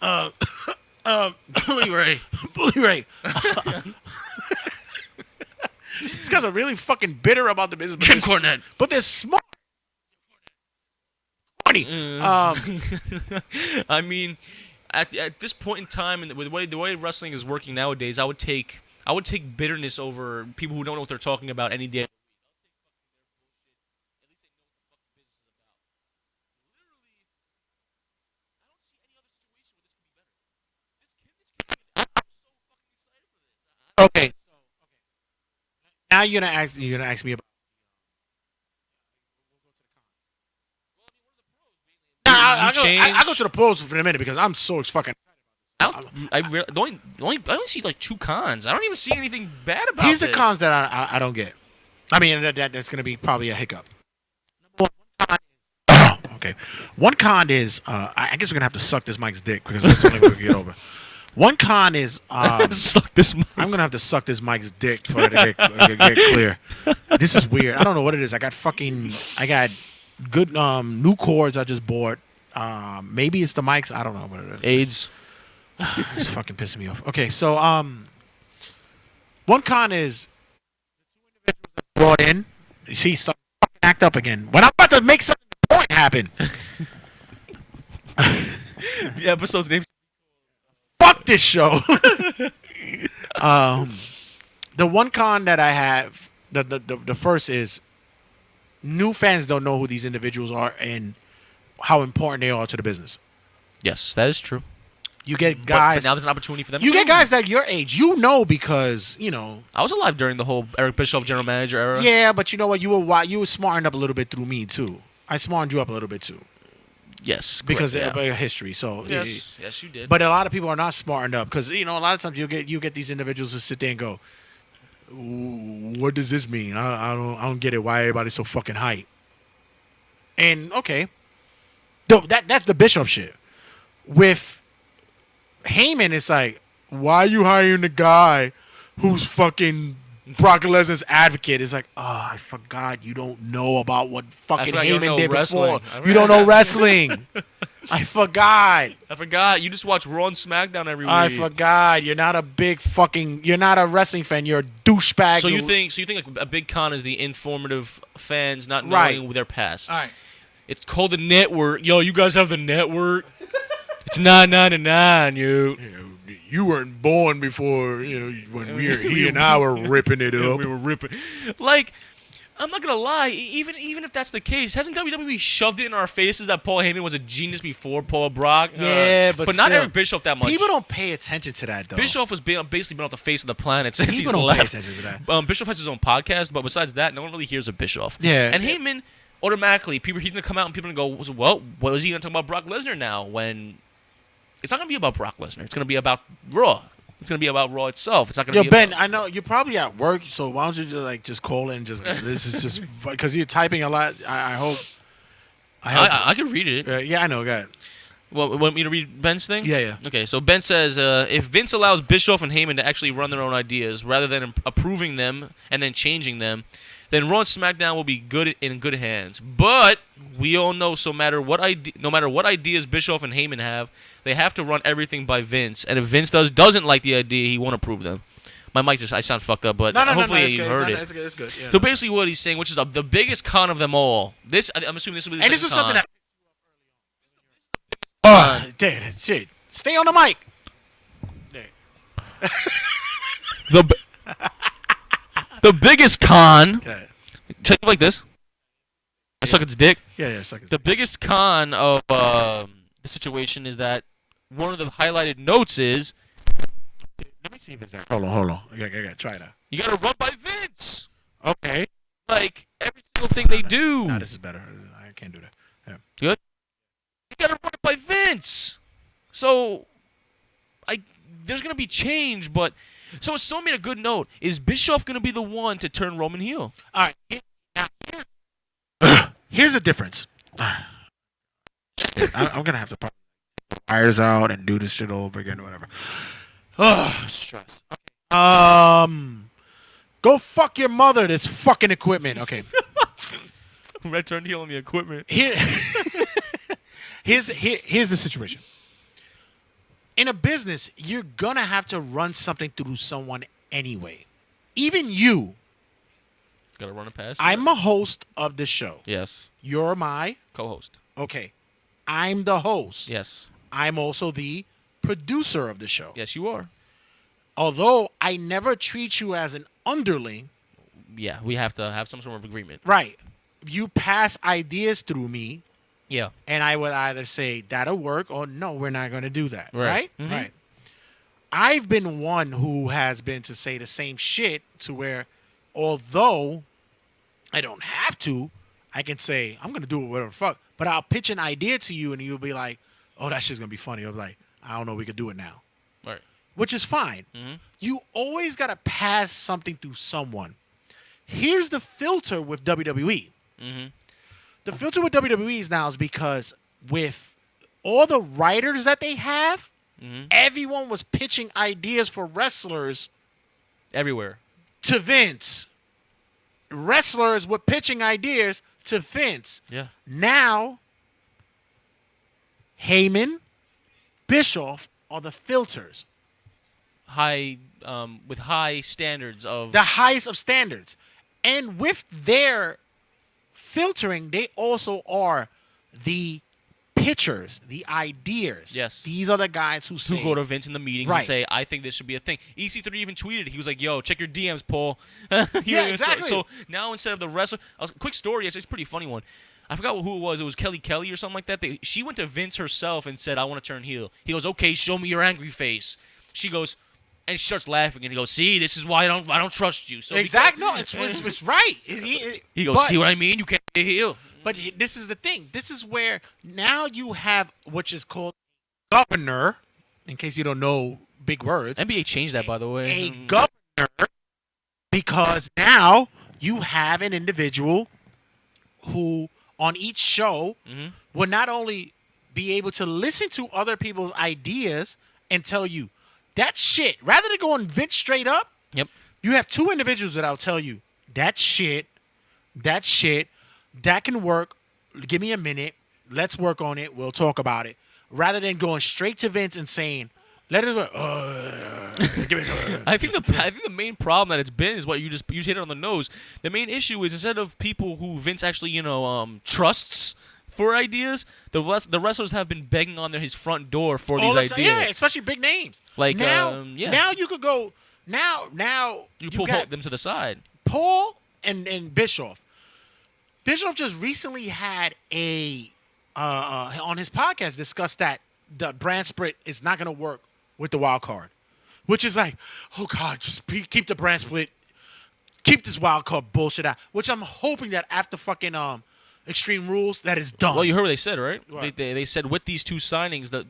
[SPEAKER 1] Bully Ray.
[SPEAKER 2] These guys are really fucking bitter about the business.
[SPEAKER 1] Jim Cornette.
[SPEAKER 2] But they're smart.
[SPEAKER 1] I mean, at this point in time, and with the way wrestling is working nowadays, I would take bitterness over people who don't know what they're talking about any day.
[SPEAKER 2] Okay. Now you're gonna ask me about. I'll go to the pros for a minute because I'm so fucking.
[SPEAKER 1] I only see like two cons. I don't even see anything bad about
[SPEAKER 2] Here's
[SPEAKER 1] this.
[SPEAKER 2] the cons that I don't get. I mean, that's going to be probably a hiccup. Okay. One con is, I guess we're going to have to suck this Mike's dick because that's the only way we can get over. One con is,
[SPEAKER 1] suck this Mike's
[SPEAKER 2] I'm going to have to suck this Mike's dick for it to get clear. This is weird. I don't know what it is. I got good new cords I just bought. Maybe it's the mics. I don't know what it is.
[SPEAKER 1] AIDS.
[SPEAKER 2] It's fucking pissing me off. Okay, so one con is brought in. You see, start fucking act up again. When I'm about to make something point happen.
[SPEAKER 1] The episode's name.
[SPEAKER 2] Fuck this show. The one con that I have, the first is new fans don't know who these individuals are and how important they are to the business.
[SPEAKER 1] Yes, that is true.
[SPEAKER 2] You get guys.
[SPEAKER 1] But now there's an opportunity for them.
[SPEAKER 2] You get guys that your age, because
[SPEAKER 1] I was alive during the whole Eric Bischoff general manager era.
[SPEAKER 2] Yeah, but you know what? You were smartened up a little bit through me too. I smartened you up a little bit too.
[SPEAKER 1] Yes,
[SPEAKER 2] because
[SPEAKER 1] of
[SPEAKER 2] history. So
[SPEAKER 1] yes, you did.
[SPEAKER 2] But a lot of people are not smartened up because a lot of times you get these individuals who sit there and go, "What does this mean? I don't get it. Why everybody's so fucking hype?" And okay, that's the Bischoff shit. With Heyman, it's like, why are you hiring the guy who's fucking Brock Lesnar's advocate? It's like, I forgot you don't know about what fucking Heyman did before. You don't know wrestling. I forgot.
[SPEAKER 1] You just watch Raw and SmackDown every week.
[SPEAKER 2] I forgot. You're not a wrestling fan. You're a douchebag.
[SPEAKER 1] So you think like a big con is the informative fans not knowing their past.
[SPEAKER 2] All right.
[SPEAKER 1] It's called the network. Yo, you guys have the network. It's $9.99, yo.
[SPEAKER 3] You weren't born before, when he and I were ripping it up.
[SPEAKER 1] We were ripping. Like, I'm not gonna lie. Even if that's the case, hasn't WWE shoved it in our faces that Paul Heyman was a genius before Paul Brock?
[SPEAKER 2] Yeah, but
[SPEAKER 1] not
[SPEAKER 2] still,
[SPEAKER 1] Eric Bischoff that much.
[SPEAKER 2] People don't pay attention to that though.
[SPEAKER 1] Bischoff has basically been off the face of the planet since
[SPEAKER 2] People
[SPEAKER 1] he's
[SPEAKER 2] don't
[SPEAKER 1] left.
[SPEAKER 2] pay attention to that.
[SPEAKER 1] Bischoff has his own podcast, but besides that, no one really hears of Bischoff.
[SPEAKER 2] Yeah.
[SPEAKER 1] And Heyman, automatically, he's gonna come out and people are gonna go, well, what is he gonna talk about Brock Lesnar now? When it's not gonna be about Brock Lesnar. It's gonna be about Raw. It's gonna be about Raw itself. It's not gonna
[SPEAKER 2] Yo,
[SPEAKER 1] be.
[SPEAKER 2] Ben,
[SPEAKER 1] about...
[SPEAKER 2] I know you're probably at work, so why don't you just call in? Just this is just because you're typing a lot. I hope.
[SPEAKER 1] I can read it.
[SPEAKER 2] Yeah, I know. Go ahead.
[SPEAKER 1] Well, want me to read Ben's thing?
[SPEAKER 2] Yeah.
[SPEAKER 1] Okay, so Ben says, if Vince allows Bischoff and Heyman to actually run their own ideas rather than approving them and then changing them, then Raw and SmackDown will be in good hands. But we all know, no matter what ideas Bischoff and Heyman have, they have to run everything by Vince. And if Vince doesn't like the idea, he won't approve them. My mic I sound fucked up, but hopefully you heard it.
[SPEAKER 2] It's good. Yeah,
[SPEAKER 1] so basically, what he's saying, which is the biggest con of them all. I'm assuming this will be the
[SPEAKER 2] and this
[SPEAKER 1] biggest
[SPEAKER 2] is something
[SPEAKER 1] con.
[SPEAKER 2] that. Dude, shit. Stay on the mic.
[SPEAKER 1] The biggest con.
[SPEAKER 2] Yeah.
[SPEAKER 1] Take it like this. I suck its dick.
[SPEAKER 2] Yeah. Suck it.
[SPEAKER 1] The biggest con of the situation is that one of the highlighted notes is.
[SPEAKER 2] Let me see if it's there. Hold on. Okay, try that.
[SPEAKER 1] You gotta run by Vince.
[SPEAKER 2] Okay.
[SPEAKER 1] Like every single thing they do.
[SPEAKER 2] Nah, this is better. I can't do that. Yeah.
[SPEAKER 1] Good. You gotta run it by Vince. So, there's gonna be change, but someone made a good note. Is Bischoff gonna be the one to turn Roman heel?
[SPEAKER 2] All right. Here's the difference. I'm gonna have to put wires out and do this shit all over again or whatever. Stress. Okay. Go fuck your mother. This fucking equipment. Okay.
[SPEAKER 1] Red turned heel on the equipment.
[SPEAKER 2] Here's the situation. In a business, you're gonna have to run something through someone anyway. Even you.
[SPEAKER 1] Gotta run it past.
[SPEAKER 2] I'm a host of the show.
[SPEAKER 1] Yes.
[SPEAKER 2] You're my
[SPEAKER 1] Co-host.
[SPEAKER 2] okay. I'm the host.
[SPEAKER 1] Yes.
[SPEAKER 2] I'm also the producer of the show.
[SPEAKER 1] Yes, you are.
[SPEAKER 2] Although I never treat you as an underling.
[SPEAKER 1] Yeah, we have to have some sort of agreement.
[SPEAKER 2] Right. You pass ideas through me.
[SPEAKER 1] Yeah.
[SPEAKER 2] And I would either say that'll work or no, we're not going to do that.
[SPEAKER 1] Right.
[SPEAKER 2] Right? Right. I've been one who has been to say the same shit to where although I don't have to, I can say, I'm going to do it whatever the fuck. But I'll pitch an idea to you and you'll be like, oh, that shit's going to be funny. I'll be like, I don't know, we could do it now.
[SPEAKER 1] Right.
[SPEAKER 2] Which is fine.
[SPEAKER 1] Mm-hmm.
[SPEAKER 2] You always got to pass something through someone. Here's the filter with WWE.
[SPEAKER 1] Mm-hmm.
[SPEAKER 2] The filter with WWE now is because with all the writers that they have, everyone was pitching ideas for wrestlers
[SPEAKER 1] everywhere
[SPEAKER 2] to Vince. Wrestlers were pitching ideas to Vince.
[SPEAKER 1] Yeah.
[SPEAKER 2] Now, Heyman, Bischoff are the filters.
[SPEAKER 1] With high standards of
[SPEAKER 2] The highest of standards. And with their filtering, they also are the pitchers, the ideas.
[SPEAKER 1] Yes.
[SPEAKER 2] These are the guys who say,
[SPEAKER 1] go to Vince in the meetings
[SPEAKER 2] Right.
[SPEAKER 1] and say, I think this should be a thing. EC3 even tweeted. He was like, yo, check your DMs, Paul.
[SPEAKER 2] Yeah, exactly.
[SPEAKER 1] So now instead of the wrestler, a quick story, it's a pretty funny one. I forgot who it was. It was Kelly or something like that. She went to Vince herself and said, I want to turn heel. He goes, okay, show me your angry face. She goes, and she starts laughing, and he goes, see, this is why I don't trust you. So
[SPEAKER 2] exactly. No, it's right.
[SPEAKER 1] He goes, see what I mean? You can't be a heel.
[SPEAKER 2] But this is the thing. This is where now you have what is called governor, in case you don't know big words.
[SPEAKER 1] NBA changed that, by the way.
[SPEAKER 2] A governor, because now you have an individual who, on each show, will not only be able to listen to other people's ideas and tell you, that shit, rather than going Vince straight up,
[SPEAKER 1] Yep.
[SPEAKER 2] you have two individuals that I'll tell you, that shit, that can work. Give me a minute. Let's work on it. We'll talk about it. Rather than going straight to Vince and saying, let us work.
[SPEAKER 1] I think the main problem that it's been is what you hit it on the nose. The main issue is instead of people who Vince actually trusts for ideas, the wrestlers have been begging on his front door for these ideas.
[SPEAKER 2] Yeah, especially big names.
[SPEAKER 1] Like
[SPEAKER 2] now you could go. Now
[SPEAKER 1] you pull
[SPEAKER 2] got
[SPEAKER 1] them to the side.
[SPEAKER 2] Paul and Bischoff. Bischoff just recently had on his podcast discussed that the brand split is not going to work with the wild card, which is like, oh God, just keep the brand split, keep this wild card bullshit out. Which I'm hoping that after fucking Extreme Rules that is done.
[SPEAKER 1] Well, you heard what they said, right?
[SPEAKER 2] What?
[SPEAKER 1] They said with these two signings that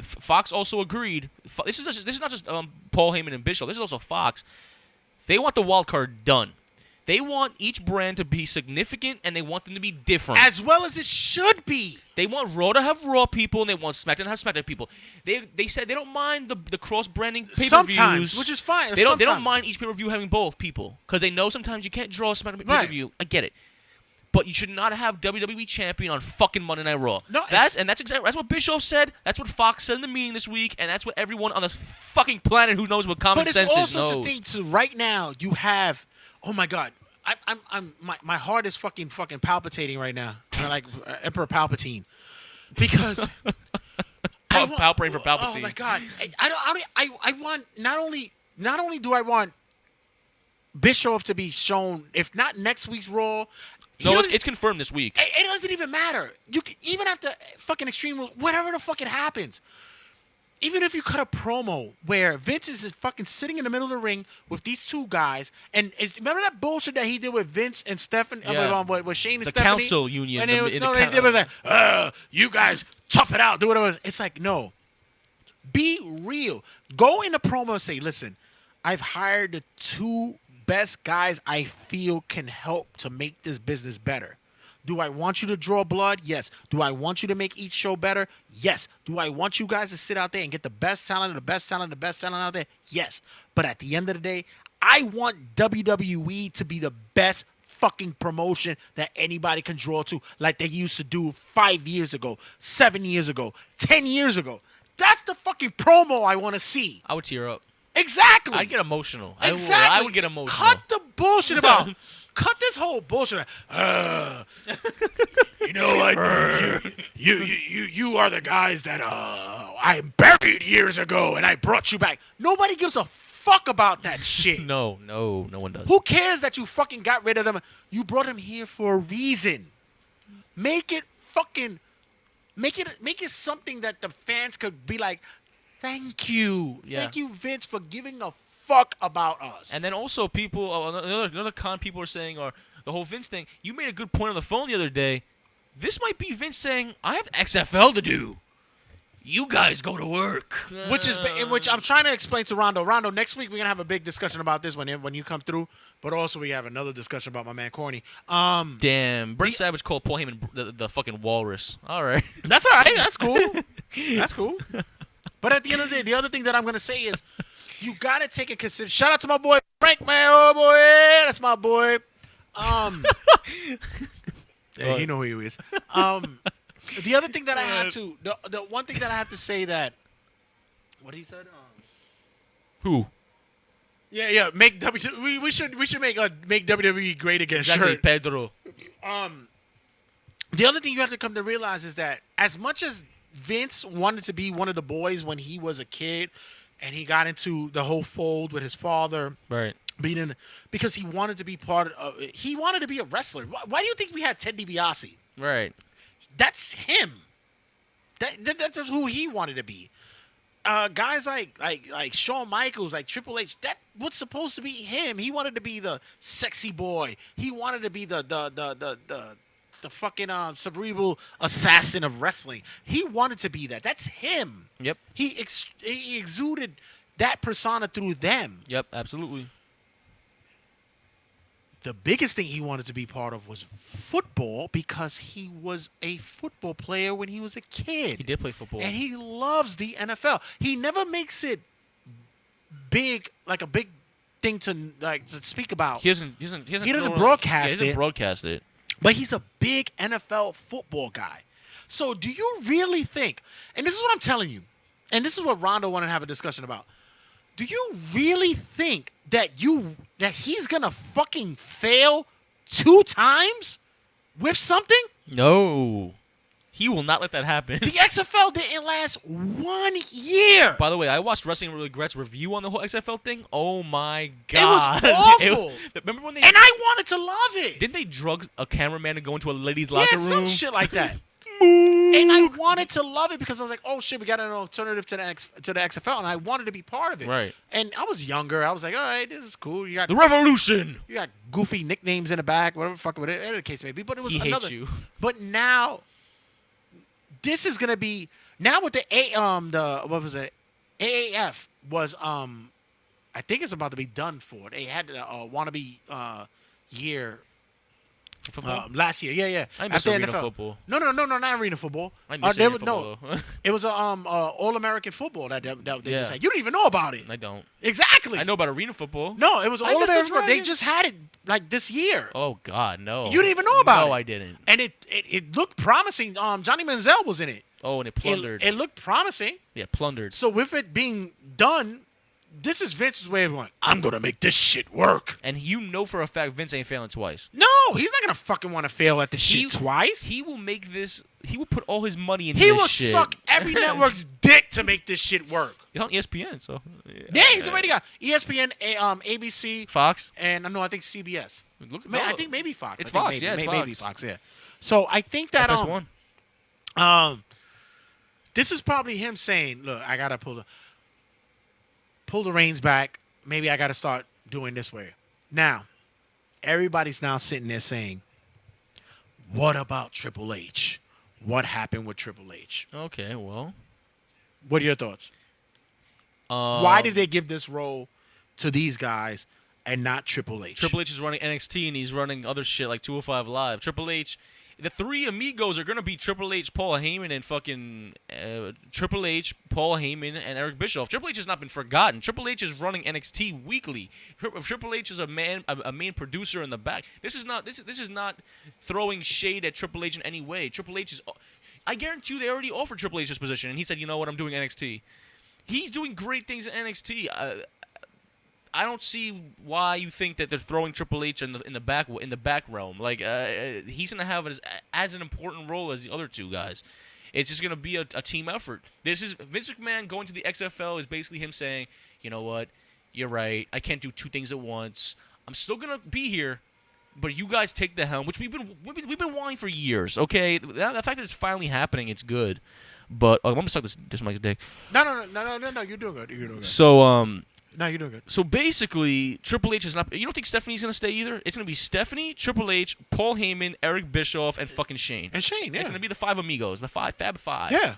[SPEAKER 1] Fox also agreed. This is not just Paul Heyman and Bischoff. This is also Fox. They want the wild card done. They want each brand to be significant, and they want them to be different.
[SPEAKER 2] As well as it should be.
[SPEAKER 1] They want Raw to have Raw people, and they want SmackDown to have SmackDown people. They said they don't mind the cross-branding pay-per-views.
[SPEAKER 2] Sometimes, which is fine.
[SPEAKER 1] They don't mind each pay-per-view having both people, because they know sometimes you can't draw a SmackDown pay-per-view. I get it. But you should not have WWE champion on fucking Monday Night Raw.
[SPEAKER 2] No,
[SPEAKER 1] that's what Bischoff said. That's what Fox said in the meeting this week, and that's what everyone on this fucking planet who knows what common sense is knows.
[SPEAKER 2] But it's also to think to right now you have. Oh my God, my heart is fucking palpitating right now. Like Emperor Palpatine, because
[SPEAKER 1] Palpatine for Palpatine.
[SPEAKER 2] Oh my God, I want not only do I want Bischoff to be shown, if not next week's Raw.
[SPEAKER 1] No, it's confirmed this week.
[SPEAKER 2] It doesn't even matter. You can, even after fucking Extreme Rules, whatever the fuck it happens. Even if you cut a promo where Vince is fucking sitting in the middle of the ring with these two guys, and remember that bullshit that he did with Vince and Stephanie, with Shane and
[SPEAKER 1] the
[SPEAKER 2] Stephanie?
[SPEAKER 1] council union.
[SPEAKER 2] And it was like, you guys tough it out, do whatever. It's like, no. Be real. Go in the promo and say, listen, I've hired the two best guys I feel can help to make this business better. Do I want you to draw blood? Yes. Do I want you to make each show better? Yes. Do I want you guys to sit out there and get the best talent, out there? Yes. But at the end of the day, I want WWE to be the best fucking promotion that anybody can draw to, like they used to do 5 years ago, 7 years ago, 10 years ago. That's the fucking promo I want to see.
[SPEAKER 1] I would tear up.
[SPEAKER 2] Exactly.
[SPEAKER 1] I'd get emotional.
[SPEAKER 2] Exactly.
[SPEAKER 1] I would get emotional.
[SPEAKER 2] Cut the bullshit about. Cut this whole bullshit.
[SPEAKER 3] You know what? You are the guys that I buried years ago, and I brought you back.
[SPEAKER 2] Nobody gives a fuck about that shit.
[SPEAKER 1] No one does.
[SPEAKER 2] Who cares that you fucking got rid of them? You brought them here for a reason. Make it something that the fans could be like, thank you.
[SPEAKER 1] Yeah.
[SPEAKER 2] Thank you, Vince, for giving a fuck about us.
[SPEAKER 1] And then also people, another con people are saying, or the whole Vince thing, you made a good point on the phone the other day. This might be Vince saying, I have XFL to do. You guys go to work.
[SPEAKER 2] Which I'm trying to explain to Rondo. Rondo, next week we're going to have a big discussion about this when you come through. But also we have another discussion about my man Corny.
[SPEAKER 1] Damn. Brent Savage called Paul Heyman the fucking walrus. All right.
[SPEAKER 2] That's all right. That's cool. That's cool. But at the end of the day, the other thing that I'm going to say is, you gotta take a consideration. Shout out to my boy Frank, man. Oh boy, that's my boy. Yeah, you know who he is. The other thing that I have to, the one thing that I have to say that, what he said.
[SPEAKER 1] Who?
[SPEAKER 2] Yeah. Make we should make WWE great again.
[SPEAKER 1] Exactly,
[SPEAKER 2] Shirt.
[SPEAKER 1] Pedro.
[SPEAKER 2] The other thing you have to come to realize is that as much as Vince wanted to be one of the boys when he was a kid. And he got into the whole fold with his father,
[SPEAKER 1] right?
[SPEAKER 2] Because he wanted to be part of. He wanted to be a wrestler. Why do you think we had Ted DiBiase?
[SPEAKER 1] Right.
[SPEAKER 2] That's him. That's who he wanted to be. Guys like Shawn Michaels, like Triple H. That was supposed to be him. He wanted to be the sexy boy. He wanted to be the fucking cerebral assassin of wrestling. He wanted to be that. That's him.
[SPEAKER 1] Yep.
[SPEAKER 2] He exuded that persona through them.
[SPEAKER 1] Yep, absolutely.
[SPEAKER 2] The biggest thing he wanted to be part of was football because he was a football player when he was a kid.
[SPEAKER 1] He did play football.
[SPEAKER 2] And he loves the NFL. He never makes it big, like a big thing to speak about.
[SPEAKER 1] He doesn't
[SPEAKER 2] broadcast it.
[SPEAKER 1] He doesn't broadcast it.
[SPEAKER 2] But he's a big NFL football guy. So do you really think, and this is what I'm telling you, and this is what Rondo wanted to have a discussion about. Do you really think that he's going to fucking fail 2 times with something?
[SPEAKER 1] No. He will not let that happen.
[SPEAKER 2] The XFL didn't last 1 year.
[SPEAKER 1] By the way, I watched Wrestling Regrets review on the whole XFL thing. Oh my
[SPEAKER 2] It was
[SPEAKER 1] god,
[SPEAKER 2] awful.
[SPEAKER 1] remember when they
[SPEAKER 2] And I wanted to love it.
[SPEAKER 1] didn't they drug a cameraman to go into a lady's locker room?
[SPEAKER 2] Some shit like that. And I wanted to love it because I was like, oh shit, we got an alternative to the XFL, and I wanted to be part of it.
[SPEAKER 1] Right.
[SPEAKER 2] And I was younger. I was like, all right, this is cool. You got
[SPEAKER 1] The Revolution.
[SPEAKER 2] goofy nicknames in the back, whatever the fuck whatever the case may be. But it was
[SPEAKER 1] He
[SPEAKER 2] another.
[SPEAKER 1] hates you.
[SPEAKER 2] But now, this is gonna be now with the what was it? AAF was I think it's about to be done for. They had the wannabe year.
[SPEAKER 1] Football?
[SPEAKER 2] Last year, yeah.
[SPEAKER 1] I miss
[SPEAKER 2] After
[SPEAKER 1] arena
[SPEAKER 2] NFL.
[SPEAKER 1] football.
[SPEAKER 2] No, not arena football.
[SPEAKER 1] I miss arena football, though.
[SPEAKER 2] It was All American football that they
[SPEAKER 1] Yeah.
[SPEAKER 2] just had. You don't even know about it.
[SPEAKER 1] I don't.
[SPEAKER 2] Exactly.
[SPEAKER 1] I know about arena football.
[SPEAKER 2] No, it was
[SPEAKER 1] I
[SPEAKER 2] All
[SPEAKER 1] miss the
[SPEAKER 2] American football. They
[SPEAKER 1] Dragons.
[SPEAKER 2] just had it like this year.
[SPEAKER 1] Oh God, no.
[SPEAKER 2] You didn't even know about it.
[SPEAKER 1] No, I didn't.
[SPEAKER 2] And it looked promising. Johnny Manziel was in it.
[SPEAKER 1] Oh, and it plundered.
[SPEAKER 2] It looked promising.
[SPEAKER 1] Yeah, plundered.
[SPEAKER 2] So with it being done, this is Vince's way of going, I'm gonna make this shit work.
[SPEAKER 1] And you know for a fact Vince ain't failing twice.
[SPEAKER 2] No, he's not gonna fucking want to fail at the shit twice.
[SPEAKER 1] He will make this. He will put all his money into
[SPEAKER 2] He
[SPEAKER 1] this
[SPEAKER 2] will
[SPEAKER 1] shit.
[SPEAKER 2] suck every network's dick to make this shit work.
[SPEAKER 1] He's on ESPN, so.
[SPEAKER 2] Yeah, he's already got ESPN, ABC,
[SPEAKER 1] Fox.
[SPEAKER 2] and I think CBS.
[SPEAKER 1] Look,
[SPEAKER 2] I think maybe Fox.
[SPEAKER 1] It's
[SPEAKER 2] I think
[SPEAKER 1] Fox, yeah, it's
[SPEAKER 2] maybe
[SPEAKER 1] Fox.
[SPEAKER 2] Fox, yeah. So I think that
[SPEAKER 1] FS1.
[SPEAKER 2] this is probably him saying, "Look, I gotta pull the reins back. Maybe I gotta start doing this way." Now, everybody's now sitting there saying, "What about Triple H? What happened with Triple H?"
[SPEAKER 1] Okay, well.
[SPEAKER 2] What are your thoughts? Why did they give this role to these guys and not Triple H?
[SPEAKER 1] Triple H is running NXT and he's running other shit like 205 Live. Triple H, the three amigos are gonna be Triple H, Paul Heyman, and fucking Triple H, Paul Heyman, and Eric Bischoff. Triple H has not been forgotten. Triple H is running NXT weekly. Triple H is a main producer in the back. This is not throwing shade at Triple H in any way. Triple H is. I guarantee you they already offered Triple H this position, and he said, "You know what? I'm doing NXT." He's doing great things in NXT. I don't see why you think that they're throwing Triple H in the back realm. Like he's gonna have as an important role as the other two guys. It's just gonna be a team effort. This is Vince McMahon going to the XFL is basically him saying, "You know what? You're right. I can't do two things at once. I'm still gonna be here, but you guys take the helm," which we've been wanting for years. Okay, the fact that it's finally happening, it's good. But I'm gonna suck this Mike's dick.
[SPEAKER 2] No. You're doing good. You're doing good.
[SPEAKER 1] So
[SPEAKER 2] No, you're doing good.
[SPEAKER 1] So basically, Triple H is not. You don't think Stephanie's gonna stay either? It's gonna be Stephanie, Triple H, Paul Heyman, Eric Bischoff, and fucking Shane.
[SPEAKER 2] And Shane, yeah.
[SPEAKER 1] It's gonna be the five amigos, the Fab Five.
[SPEAKER 2] Yeah.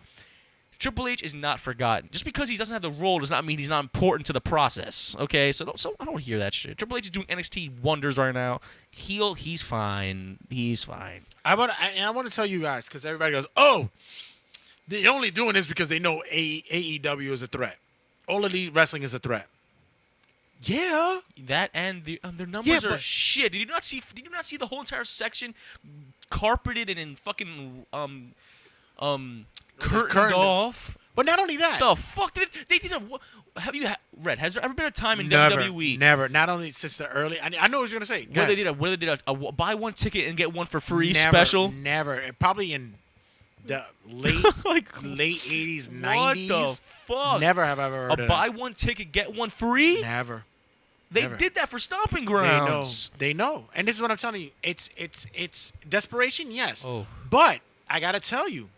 [SPEAKER 1] Triple H is not forgotten. Just because he doesn't have the role does not mean he's not important to the process. Okay, so I don't hear that shit. Triple H is doing NXT wonders right now. He's fine. He's fine.
[SPEAKER 2] I want to tell you guys because everybody goes, "Oh, they're only doing this because they know AEW is a threat. All Elite Wrestling is a threat." Yeah.
[SPEAKER 1] That and their numbers are shit. Did you not see the whole entire section carpeted and in fucking curtained off?
[SPEAKER 2] But not only that.
[SPEAKER 1] The fuck did they did a have you Red? Has there ever been a time in WWE?
[SPEAKER 2] Never. Not only since the early. I know what you're gonna say.
[SPEAKER 1] Where they did a buy one ticket and get one for free
[SPEAKER 2] Never,
[SPEAKER 1] special.
[SPEAKER 2] Never. Probably in the late late 80s, 90s.
[SPEAKER 1] What the fuck?
[SPEAKER 2] Never have I ever heard of that.
[SPEAKER 1] buy one ticket get one free.
[SPEAKER 2] Never.
[SPEAKER 1] They
[SPEAKER 2] Never.
[SPEAKER 1] did that for Stomping Grounds.
[SPEAKER 2] They know. And this is what I'm telling you. It's desperation, yes.
[SPEAKER 1] Oh.
[SPEAKER 2] But I gotta tell you,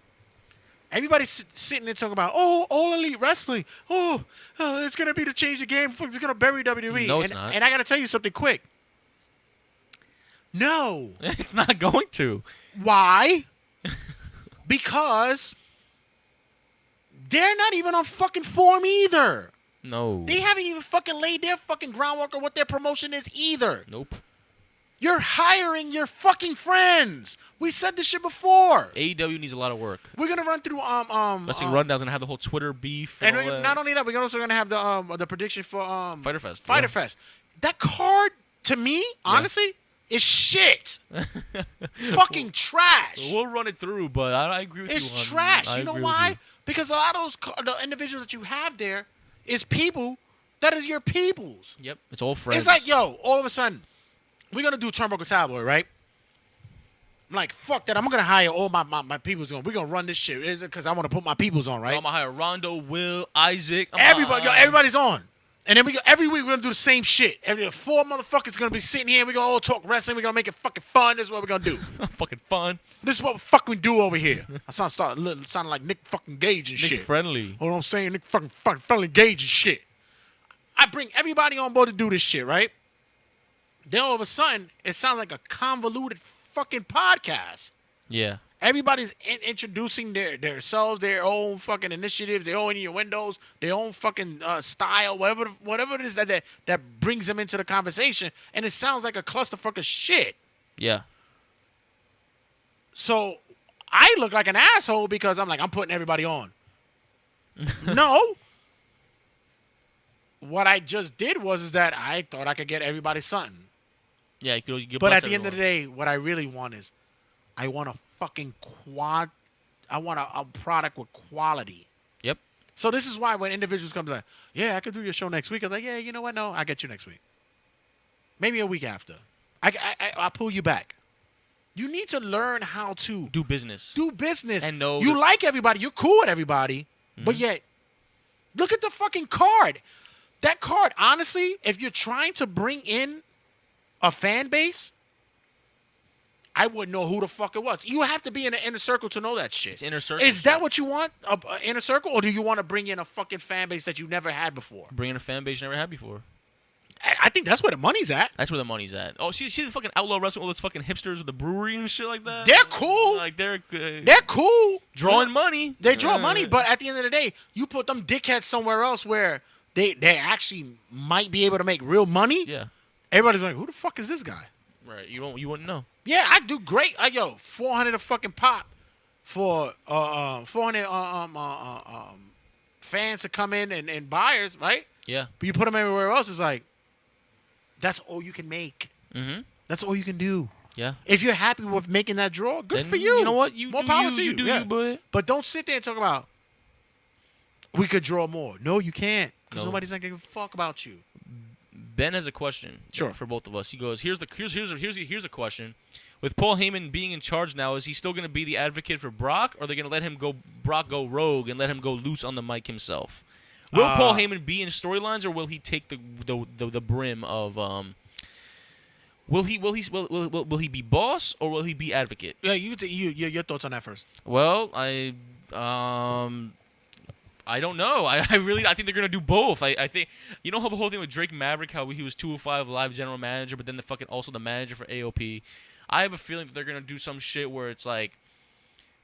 [SPEAKER 2] everybody's sitting there talking about, All Elite Wrestling. It's gonna be to change the game. It's gonna bury WWE.
[SPEAKER 1] No, it's not.
[SPEAKER 2] And I gotta tell you something quick. No.
[SPEAKER 1] It's not going to.
[SPEAKER 2] Why? Because they're not even on fucking form either.
[SPEAKER 1] No.
[SPEAKER 2] They haven't even fucking laid their fucking groundwork on what their promotion is either.
[SPEAKER 1] Nope.
[SPEAKER 2] You're hiring your fucking friends. We said this shit before.
[SPEAKER 1] AEW needs a lot of work.
[SPEAKER 2] We're gonna run through
[SPEAKER 1] Wrestling Rundown's gonna have the whole Twitter beef.
[SPEAKER 2] and
[SPEAKER 1] all
[SPEAKER 2] we're,
[SPEAKER 1] that.
[SPEAKER 2] not only that, we're also gonna have the prediction for
[SPEAKER 1] Fyter Fest.
[SPEAKER 2] Fyter Fest. That card to me, honestly, is shit. Fucking trash.
[SPEAKER 1] We'll run it through, but I agree with you.
[SPEAKER 2] It's trash.
[SPEAKER 1] I
[SPEAKER 2] You know
[SPEAKER 1] agree with
[SPEAKER 2] why?
[SPEAKER 1] you.
[SPEAKER 2] Because a lot of the individuals that you have there is people that is your peoples.
[SPEAKER 1] Yep, it's all friends.
[SPEAKER 2] It's like, yo, all of a sudden, we're gonna do Turnbuckle Tabloid, right? I'm like, fuck that. I'm going to hire all my peoples on. We're going to run this shit. Is it because I want to put my peoples on, right?
[SPEAKER 1] I'm going to hire Rondo, Will, Isaac.
[SPEAKER 2] Everybody's on. And then every week we're going to do the same shit. Every 4 motherfuckers going to be sitting here. We're going to all talk wrestling. We're going to make it fucking fun. This is what we're going to do.
[SPEAKER 1] Fucking fun.
[SPEAKER 2] This is what fuck we do over here. I sounding like Nick fucking Gage and
[SPEAKER 1] Nick
[SPEAKER 2] shit.
[SPEAKER 1] Friendly.
[SPEAKER 2] You know what I'm saying? Nick fucking Friendly Gage and shit. I bring everybody on board to do this shit, right? Then all of a sudden, it sounds like a convoluted fucking podcast.
[SPEAKER 1] Yeah.
[SPEAKER 2] Everybody's introducing themselves, their own fucking initiatives, their own innuendos, their own fucking style, whatever it is that brings them into the conversation, and it sounds like a clusterfuck of shit.
[SPEAKER 1] Yeah.
[SPEAKER 2] So I look like an asshole because I'm putting everybody on. No. What I just did was that I thought I could get everybody something.
[SPEAKER 1] Yeah, you could
[SPEAKER 2] But at the end of the day, what I really want is I want a fucking I want a product with quality.
[SPEAKER 1] Yep.
[SPEAKER 2] So this is why when individuals come to like, yeah, I could do your show next week. I'm like, yeah, you know what? No, I'll get you next week. Maybe a week after. I'll pull you back. You need to learn how to
[SPEAKER 1] do business.
[SPEAKER 2] And
[SPEAKER 1] know
[SPEAKER 2] you like everybody. You're cool with everybody. But yet, look at the fucking card. That card, honestly, if you're trying to bring in a fan base, I wouldn't know who the fuck it was. You have to be in the inner circle to know that shit.
[SPEAKER 1] It's inner circle.
[SPEAKER 2] Is that what you want, a inner circle, or do you want to bring in a fucking fan base that you never had before?
[SPEAKER 1] Bring in a fan base you never had before.
[SPEAKER 2] I think that's where the money's at.
[SPEAKER 1] That's where the money's at. Oh, see the fucking outlaw wrestling, all those fucking hipsters with the brewery and shit like that.
[SPEAKER 2] They're cool.
[SPEAKER 1] Like they're
[SPEAKER 2] cool.
[SPEAKER 1] Drawing money.
[SPEAKER 2] They draw money, but at the end of the day, you put them dickheads somewhere else where they actually might be able to make real money.
[SPEAKER 1] Yeah.
[SPEAKER 2] Everybody's like, who the fuck is this guy?
[SPEAKER 1] Right. You wouldn't know.
[SPEAKER 2] Yeah, I do great. $400 a fucking pop for 400 fans to come in and buyers, right?
[SPEAKER 1] Yeah.
[SPEAKER 2] But you put them everywhere else, it's like that's all you can make.
[SPEAKER 1] Mm-hmm.
[SPEAKER 2] That's all you can do.
[SPEAKER 1] Yeah.
[SPEAKER 2] If you're happy with making that draw, good
[SPEAKER 1] then
[SPEAKER 2] for you.
[SPEAKER 1] You know what?
[SPEAKER 2] More power to you.
[SPEAKER 1] You, boy.
[SPEAKER 2] But don't sit there and talk about we could draw more. No, you can't. Because nobody's not gonna give a fuck about you.
[SPEAKER 1] Ben has a question.
[SPEAKER 2] Sure.
[SPEAKER 1] For both of us. He goes, here's a question. With Paul Heyman being in charge now, is he still going to be the advocate for Brock, or are they going to let Brock go rogue and let him go loose on the mic himself? Will Paul Heyman be in storylines, or will he take the brim of will he be boss, or will he be advocate?
[SPEAKER 2] Yeah, your thoughts on that first.
[SPEAKER 1] Well, I don't know. I think they're gonna do both. I think how the whole thing with Drake Maverick, how he was 205 Live general manager, but then also the manager for AOP. I have a feeling that they're gonna do some shit where it's like,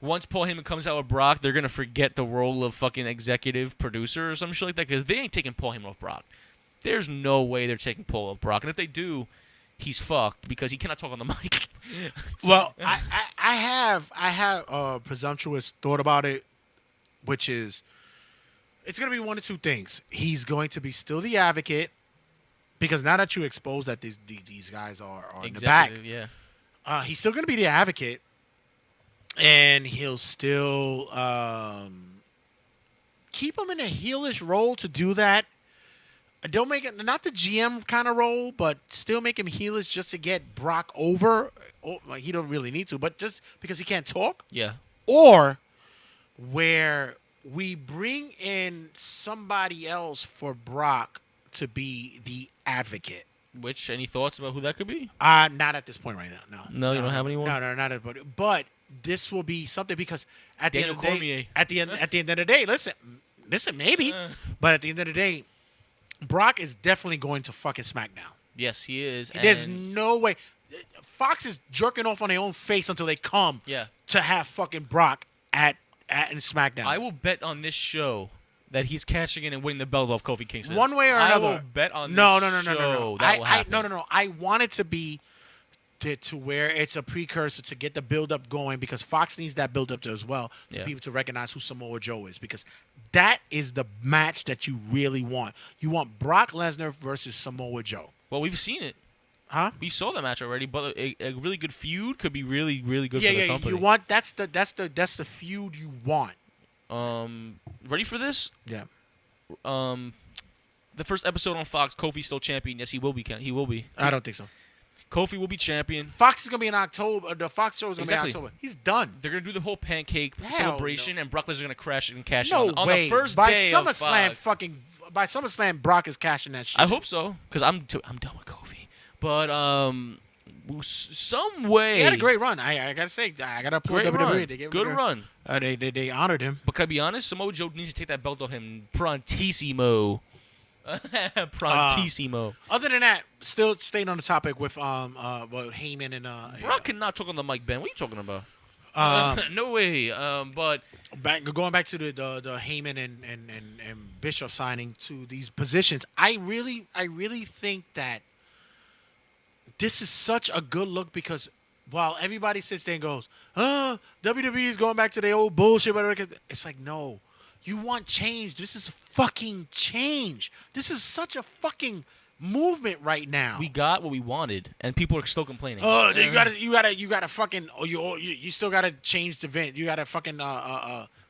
[SPEAKER 1] once Paul Heyman comes out with Brock, they're gonna forget the role of fucking executive producer or some shit like that, because they ain't taking Paul Heyman off Brock. There's no way they're taking Paul off Brock, and if they do, he's fucked because he cannot talk on the mic.
[SPEAKER 2] Well, I have a presumptuous thought about it, which is it's going to be one of two things. He's going to be still the advocate, because now that you expose that these guys are in the back,
[SPEAKER 1] yeah.
[SPEAKER 2] He's still going to be the advocate, and he'll still keep him in a heelish role to do that. Don't make it not the GM kind of role, but still make him heelish just to get Brock over. Oh, like he don't really need to, but just because he can't talk.
[SPEAKER 1] Yeah.
[SPEAKER 2] Or where we bring in somebody else for Brock to be the advocate.
[SPEAKER 1] Which, any thoughts about who that could be?
[SPEAKER 2] Not at this point right now.
[SPEAKER 1] No, you don't have anyone?
[SPEAKER 2] No, not at this point. But this will be something, because at the end of the
[SPEAKER 1] Cormier.
[SPEAKER 2] day, at the end of the day, listen, maybe, but at the end of the day, Brock is definitely going to fucking SmackDown.
[SPEAKER 1] Yes, he is.
[SPEAKER 2] There's no way. Fox is jerking off on their own face until they come to have fucking Brock in SmackDown.
[SPEAKER 1] I will bet on this show that he's cashing in and winning the belt off Kofi Kingston.
[SPEAKER 2] One way or another.
[SPEAKER 1] I will bet on this
[SPEAKER 2] No.
[SPEAKER 1] that will happen.
[SPEAKER 2] No. I want it to be to where it's a precursor to get the build-up going, because Fox needs that build-up as well to people to recognize who Samoa Joe is, because that is the match that you really want. You want Brock Lesnar versus Samoa Joe.
[SPEAKER 1] Well, we've seen it.
[SPEAKER 2] Huh?
[SPEAKER 1] We saw the match already, but a really good feud could be really, really good for the company.
[SPEAKER 2] You want that's the feud you want.
[SPEAKER 1] Ready for this?
[SPEAKER 2] Yeah.
[SPEAKER 1] The first episode on Fox, Kofi's still champion. Yes, he will be. He will be.
[SPEAKER 2] I don't think so.
[SPEAKER 1] Kofi will be champion.
[SPEAKER 2] Fox is gonna be in October. The Fox show is gonna
[SPEAKER 1] Exactly.
[SPEAKER 2] be in October. He's done.
[SPEAKER 1] They're gonna do the whole pancake
[SPEAKER 2] Hell
[SPEAKER 1] celebration, and Brock Lesnar's gonna crash and cash
[SPEAKER 2] No
[SPEAKER 1] in on
[SPEAKER 2] way.
[SPEAKER 1] the first
[SPEAKER 2] by
[SPEAKER 1] day
[SPEAKER 2] SummerSlam,
[SPEAKER 1] of Fox.
[SPEAKER 2] by SummerSlam, Brock is cashing that shit.
[SPEAKER 1] I hope so, because I'm done with Kofi. But some way
[SPEAKER 2] He had a great run. I gotta say, I gotta applaud
[SPEAKER 1] great
[SPEAKER 2] WWE.
[SPEAKER 1] run.
[SPEAKER 2] They gave him
[SPEAKER 1] Good
[SPEAKER 2] a-
[SPEAKER 1] run.
[SPEAKER 2] They honored him.
[SPEAKER 1] But can I be honest? Samoa Joe needs to take that belt off him prontissimo. Prontissimo.
[SPEAKER 2] Other than that, still staying on the topic with Heyman and
[SPEAKER 1] Brock cannot talk on the mic, Ben. What are you talking about? No way. But
[SPEAKER 2] going back to the Heyman and Bischoff signing to these positions, I really think that this is such a good look because while everybody sits there and goes, WWE is going back to their old bullshit, whatever, it's like, no, you want change. This is fucking change. This is such a fucking movement right now.
[SPEAKER 1] we got what we wanted, and people are still complaining.
[SPEAKER 2] Oh, you gotta fucking. You still gotta change the Vince. You gotta fucking.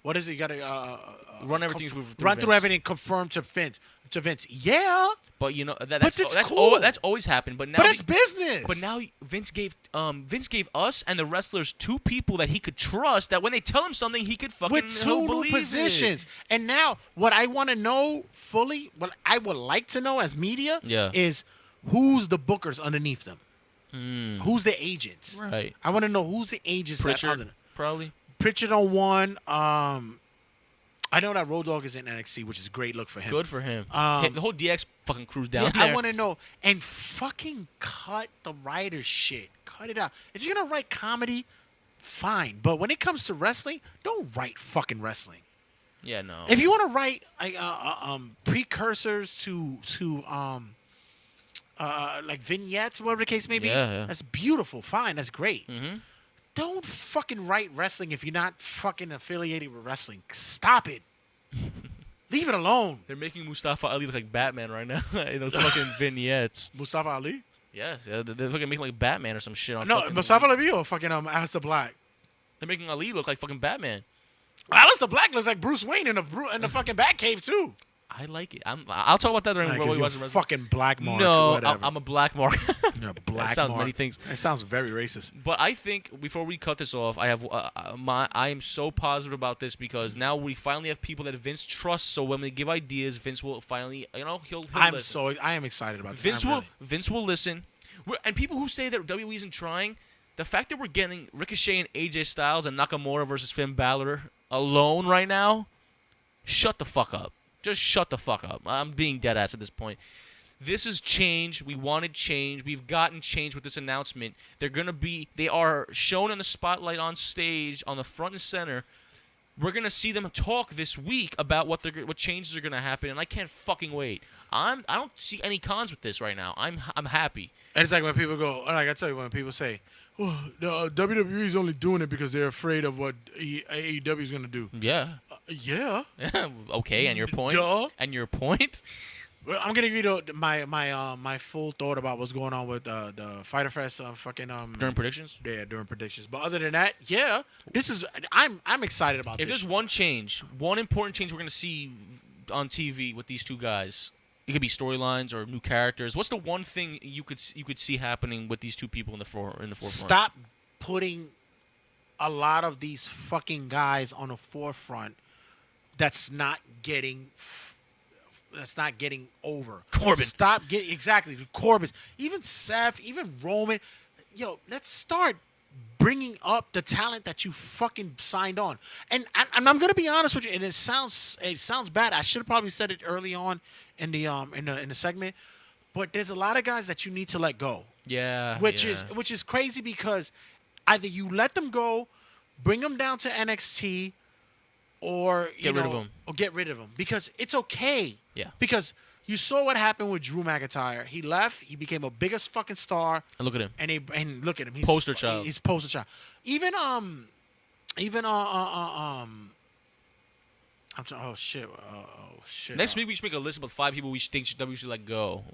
[SPEAKER 2] What is it? You gotta
[SPEAKER 1] Run everything through
[SPEAKER 2] run through
[SPEAKER 1] Vince.
[SPEAKER 2] everything. Confirm to Vince. To Vince. Yeah,
[SPEAKER 1] But you know
[SPEAKER 2] But
[SPEAKER 1] that's
[SPEAKER 2] it's
[SPEAKER 1] that's
[SPEAKER 2] cool.
[SPEAKER 1] that's always happened. But now
[SPEAKER 2] but it's business.
[SPEAKER 1] But now Vince gave us and the wrestlers two people that he could trust. That when they tell him something, he could fucking
[SPEAKER 2] with
[SPEAKER 1] he'll
[SPEAKER 2] two new
[SPEAKER 1] believe
[SPEAKER 2] positions.
[SPEAKER 1] it.
[SPEAKER 2] And now, what I want to know fully, what I would like to know as media,
[SPEAKER 1] Yeah.
[SPEAKER 2] is who's the bookers underneath them. Who's the agents?
[SPEAKER 1] Right.
[SPEAKER 2] I want to know who's the agents. That
[SPEAKER 1] Pritchard,
[SPEAKER 2] other.
[SPEAKER 1] probably.
[SPEAKER 2] Pritchard on one. I know that Road Dogg is in NXT, which is a great look for him.
[SPEAKER 1] Good for him.
[SPEAKER 2] Um,
[SPEAKER 1] The whole DX fucking crew's down
[SPEAKER 2] Yeah,
[SPEAKER 1] there.
[SPEAKER 2] I want to know. And fucking cut the writer's shit. Cut it out. If you're going to write comedy, fine. But when it comes to wrestling, don't write fucking wrestling.
[SPEAKER 1] Yeah, no.
[SPEAKER 2] If you want to write precursors to like vignettes, whatever the case may be,
[SPEAKER 1] Yeah.
[SPEAKER 2] that's beautiful. Fine. That's great.
[SPEAKER 1] Mhm.
[SPEAKER 2] Don't fucking write wrestling if you're not fucking affiliated with wrestling. Stop it. Leave it alone.
[SPEAKER 1] They're making Mustafa Ali look like Batman right now in those fucking vignettes.
[SPEAKER 2] Mustafa Ali?
[SPEAKER 1] Yes, yeah, they're fucking making like Batman or some shit on.
[SPEAKER 2] No,
[SPEAKER 1] fucking,
[SPEAKER 2] Mustafa Ali or fucking Aleister Black?
[SPEAKER 1] They're making Ali look like fucking Batman.
[SPEAKER 2] Aleister Black looks like Bruce Wayne in the fucking Batcave too.
[SPEAKER 1] I like it. I'll talk about that during
[SPEAKER 2] Like,
[SPEAKER 1] while we
[SPEAKER 2] you're
[SPEAKER 1] watch the wrestling.
[SPEAKER 2] fucking black mark.
[SPEAKER 1] No,
[SPEAKER 2] whatever.
[SPEAKER 1] I'm a black mark.
[SPEAKER 2] You're a black
[SPEAKER 1] That sounds
[SPEAKER 2] mark.
[SPEAKER 1] many things.
[SPEAKER 2] It sounds very racist.
[SPEAKER 1] But I think before we cut this off, I have I am so positive about this because now we finally have people that Vince trusts. So when we give ideas, Vince will finally, he'll
[SPEAKER 2] I
[SPEAKER 1] listen.
[SPEAKER 2] am excited about this.
[SPEAKER 1] Vince
[SPEAKER 2] I'm
[SPEAKER 1] will
[SPEAKER 2] really.
[SPEAKER 1] Vince will listen. And people who say that WWE isn't trying, the fact that we're getting Ricochet and AJ Styles and Nakamura versus Finn Balor alone right now, shut the fuck up. Just shut the fuck up. I'm being dead ass at this point. This is change. We wanted change. We've gotten change with this announcement. They are shown in the spotlight on stage on the front and center. We're gonna see them talk this week about what changes are gonna happen, and I can't fucking wait. I don't see any cons with this right now. I'm happy.
[SPEAKER 2] And it's like when people go, like I tell you, when people say, "Oh, the WWE is only doing it because they're afraid of what AEW is gonna do."
[SPEAKER 1] Yeah.
[SPEAKER 2] Yeah.
[SPEAKER 1] Okay, and your point.
[SPEAKER 2] Duh.
[SPEAKER 1] And your point.
[SPEAKER 2] Well, I'm gonna give you my full thought about what's going on with the Fyter Fest
[SPEAKER 1] During predictions.
[SPEAKER 2] Yeah, during predictions. But other than that, yeah, I'm excited about
[SPEAKER 1] If
[SPEAKER 2] this.
[SPEAKER 1] there's one change, one important change we're gonna see on TV with these two guys, it could be storylines or new characters. What's the one thing you could see happening with these two people in the forefront?
[SPEAKER 2] Stop putting a lot of these fucking guys on the forefront. That's not getting over.
[SPEAKER 1] Corbin.
[SPEAKER 2] Stop getting exactly the Corbin. Even Seth, even Roman. Yo, let's start bringing up the talent that you fucking signed on. And I'm gonna be honest with you. And it sounds bad. I should have probably said it early on in the segment. But there's a lot of guys that you need to let go.
[SPEAKER 1] Yeah.
[SPEAKER 2] Which is crazy because either you let them go, bring them down to NXT, or
[SPEAKER 1] Get rid of 'em.
[SPEAKER 2] or get rid of them because it's okay.
[SPEAKER 1] Yeah.
[SPEAKER 2] Because you saw what happened with Drew McIntyre. He left. He became a biggest fucking star.
[SPEAKER 1] And look at him.
[SPEAKER 2] And look at him. He's
[SPEAKER 1] Poster child.
[SPEAKER 2] He's poster child. Even I'm trying, oh shit.
[SPEAKER 1] Next week we should make a list of 5 people we think WWE should let go.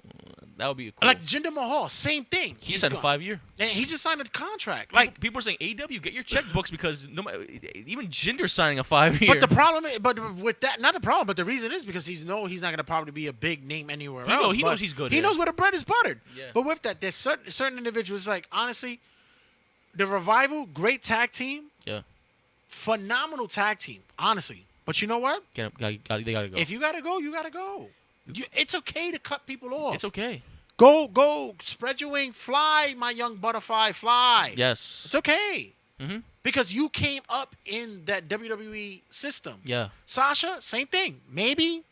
[SPEAKER 1] That would be cool.
[SPEAKER 2] Like Jinder Mahal, same thing.
[SPEAKER 1] He signed a 5-year.
[SPEAKER 2] And he just signed a contract. Like
[SPEAKER 1] People are saying, AW, get your checkbooks because even Jinder's signing a 5-year.
[SPEAKER 2] But the problem is, but with that, not the problem, but the reason is because he's not going to probably be a big name anywhere else.
[SPEAKER 1] He knows he's good.
[SPEAKER 2] He knows where the bread is buttered.
[SPEAKER 1] Yeah.
[SPEAKER 2] But with that, there's certain individuals, like, honestly, the Revival, great tag team.
[SPEAKER 1] Yeah.
[SPEAKER 2] Phenomenal tag team, honestly. But you know what?
[SPEAKER 1] They gotta go.
[SPEAKER 2] If you got to go, you got to go. It's okay to cut people off.
[SPEAKER 1] It's okay.
[SPEAKER 2] Go, spread your wing, fly, my young butterfly, fly.
[SPEAKER 1] Yes.
[SPEAKER 2] It's okay.
[SPEAKER 1] Mm-hmm.
[SPEAKER 2] Because you came up in that WWE system.
[SPEAKER 1] Yeah.
[SPEAKER 2] Sasha, same thing. Maybe.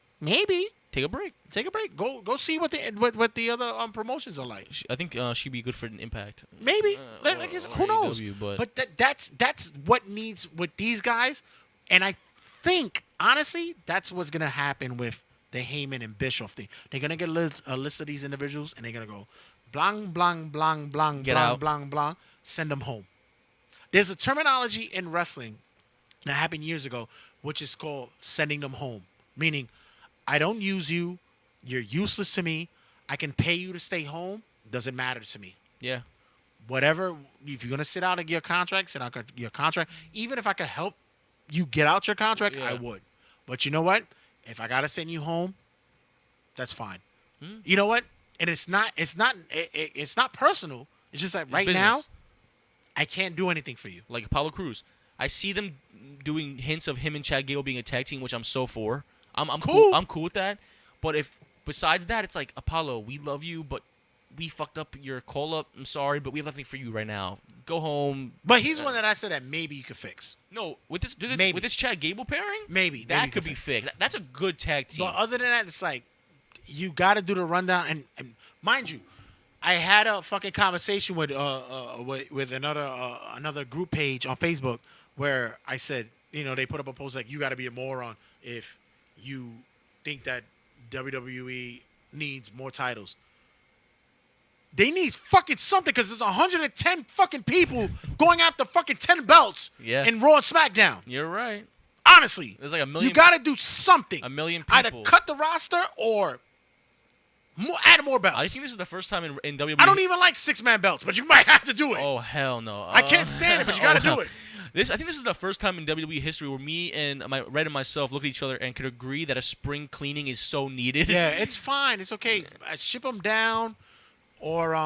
[SPEAKER 1] Take a break.
[SPEAKER 2] Go see what the other promotions are like.
[SPEAKER 1] I think she'd be good for an Impact.
[SPEAKER 2] Maybe. Who knows?
[SPEAKER 1] AEW,
[SPEAKER 2] but that's what needs with these guys. And I think, honestly, that's what's going to happen with the Heyman and Bischoff thing. They're going to get a list of these individuals, and they're going to go, blang, blang, blang, blang,
[SPEAKER 1] Get
[SPEAKER 2] blang,
[SPEAKER 1] out.
[SPEAKER 2] blang, blang, send them home. There's a terminology in wrestling that happened years ago, which is called sending them home. Meaning, I don't use you. You're useless to me. I can pay you to stay home. Doesn't matter to me.
[SPEAKER 1] Yeah.
[SPEAKER 2] Whatever. If you're going to sit out of your contract, sit out of your contract. Even if I could help you get out your contract, I would. But you know what? If I got to send you home, that's fine. You know what? And it's not personal. It's just like right now, I can't do anything for you.
[SPEAKER 1] Like Apollo Crews. I see them doing hints of him and Chad Gable being a tag team, which I'm so for. I'm cool. I'm cool with that. But if besides that, it's like, Apollo, we love you, but we fucked up your call up. I'm sorry, but we have nothing for you right now. Go home.
[SPEAKER 2] But he's one that I said that maybe you could fix.
[SPEAKER 1] No, with this Chad Gable pairing,
[SPEAKER 2] maybe
[SPEAKER 1] that could be fixed. That's a good tag team.
[SPEAKER 2] But other than that, it's like you got to do the rundown. And mind you, I had a fucking conversation with another group page on Facebook where I said, they put up a post like, you got to be a moron if you think that WWE needs more titles. They need fucking something because there's 110 fucking people going after fucking 10 belts in Raw and SmackDown.
[SPEAKER 1] You're right.
[SPEAKER 2] Honestly.
[SPEAKER 1] There's like a million.
[SPEAKER 2] You got to do something.
[SPEAKER 1] A million people.
[SPEAKER 2] Either cut the roster or add more belts.
[SPEAKER 1] I think this is the first time in WWE.
[SPEAKER 2] I don't even like 6-man belts, but you might have to do it.
[SPEAKER 1] Oh, hell no.
[SPEAKER 2] I can't stand it, but you got to do it.
[SPEAKER 1] I think this is the first time in WWE history where me and Red and myself look at each other and could agree that a spring cleaning is so needed.
[SPEAKER 2] Yeah, it's fine. It's okay. Ship them down, or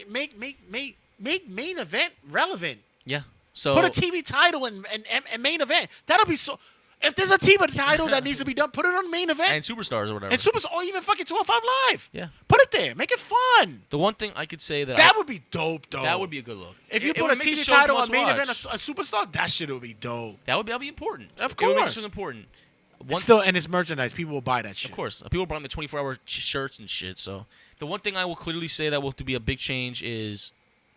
[SPEAKER 2] make main event relevant.
[SPEAKER 1] Yeah. So
[SPEAKER 2] put a TV title in main event. That'll be so. If there's a TV title that needs to be done, put it on main event.
[SPEAKER 1] And Superstars or whatever.
[SPEAKER 2] And Superstars, or even fucking 205 Live.
[SPEAKER 1] Yeah.
[SPEAKER 2] Put it there. Make it fun.
[SPEAKER 1] The one thing I could say that
[SPEAKER 2] would be dope, though.
[SPEAKER 1] That would be a good look.
[SPEAKER 2] If you put a TV title on main event, a Superstars, that shit would be dope.
[SPEAKER 1] That'd be important.
[SPEAKER 2] Of
[SPEAKER 1] It would make
[SPEAKER 2] course.
[SPEAKER 1] it important.
[SPEAKER 2] And it's merchandise. People will buy that shit.
[SPEAKER 1] Of course. People are buying the 24-hour shirts and shit. So the one thing I will clearly say that will be a big change is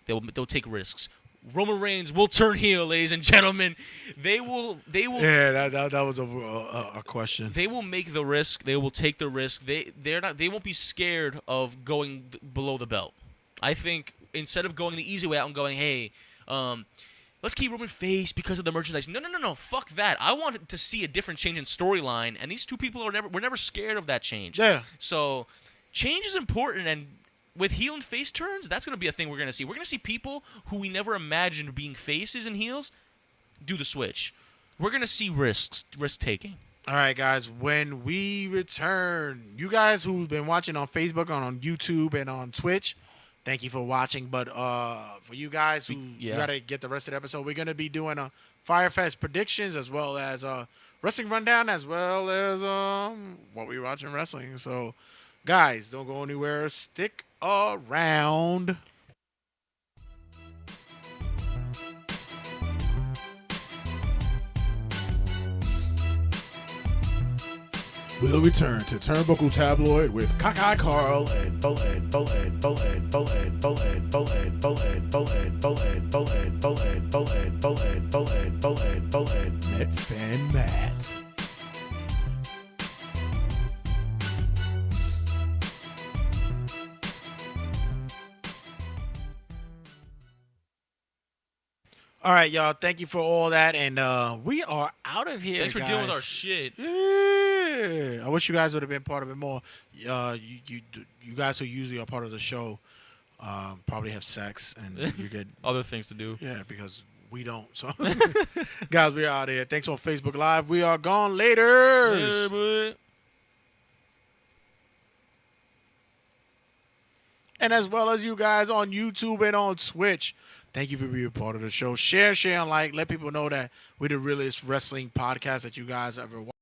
[SPEAKER 1] they'll take risks. Roman Reigns will turn heel, ladies and gentlemen. They will.
[SPEAKER 2] Yeah, that was a question.
[SPEAKER 1] They will make the risk. They will take the risk. They won't be scared of going below the belt. I think instead of going the easy way out and going, hey, let's keep Roman face because of the merchandise. No. Fuck that. I want to see a different change in storyline, and these two people were never scared of that change.
[SPEAKER 2] Yeah.
[SPEAKER 1] So change is important, and with heel and face turns, that's going to be a thing we're going to see. We're going to see people who we never imagined being faces and heels do the switch. We're going to see risk-taking.
[SPEAKER 2] All right, guys, when we return, you guys who've been watching on Facebook, on YouTube, and on Twitch, thank you for watching. But for you guys who you got to get the rest of the episode, we're going to be doing a Firefest predictions as well as wrestling rundown as well as what we're watching wrestling. So, guys, don't go anywhere. Stick around.
[SPEAKER 3] We'll return to Turnbuckle Tabloid with Cockeye Carl and Met Fan Matt.
[SPEAKER 2] All right, y'all. Thank you for all that, and we are out of here.
[SPEAKER 1] Thanks for
[SPEAKER 2] guys.
[SPEAKER 1] dealing with our shit.
[SPEAKER 2] Yeah. Yeah, I wish you guys would have been part of it more. You guys who usually are part of the show probably have sex and you get
[SPEAKER 1] Other things to do.
[SPEAKER 2] yeah because we don't. So guys, we are out here. Thanks on Facebook Live. We are gone later.
[SPEAKER 1] Yeah, boy.
[SPEAKER 2] And as well as you guys on YouTube and on Twitch. Thank you for being a part of the show. Share, and like. Let people know that we're the realest wrestling podcast that you guys ever watched.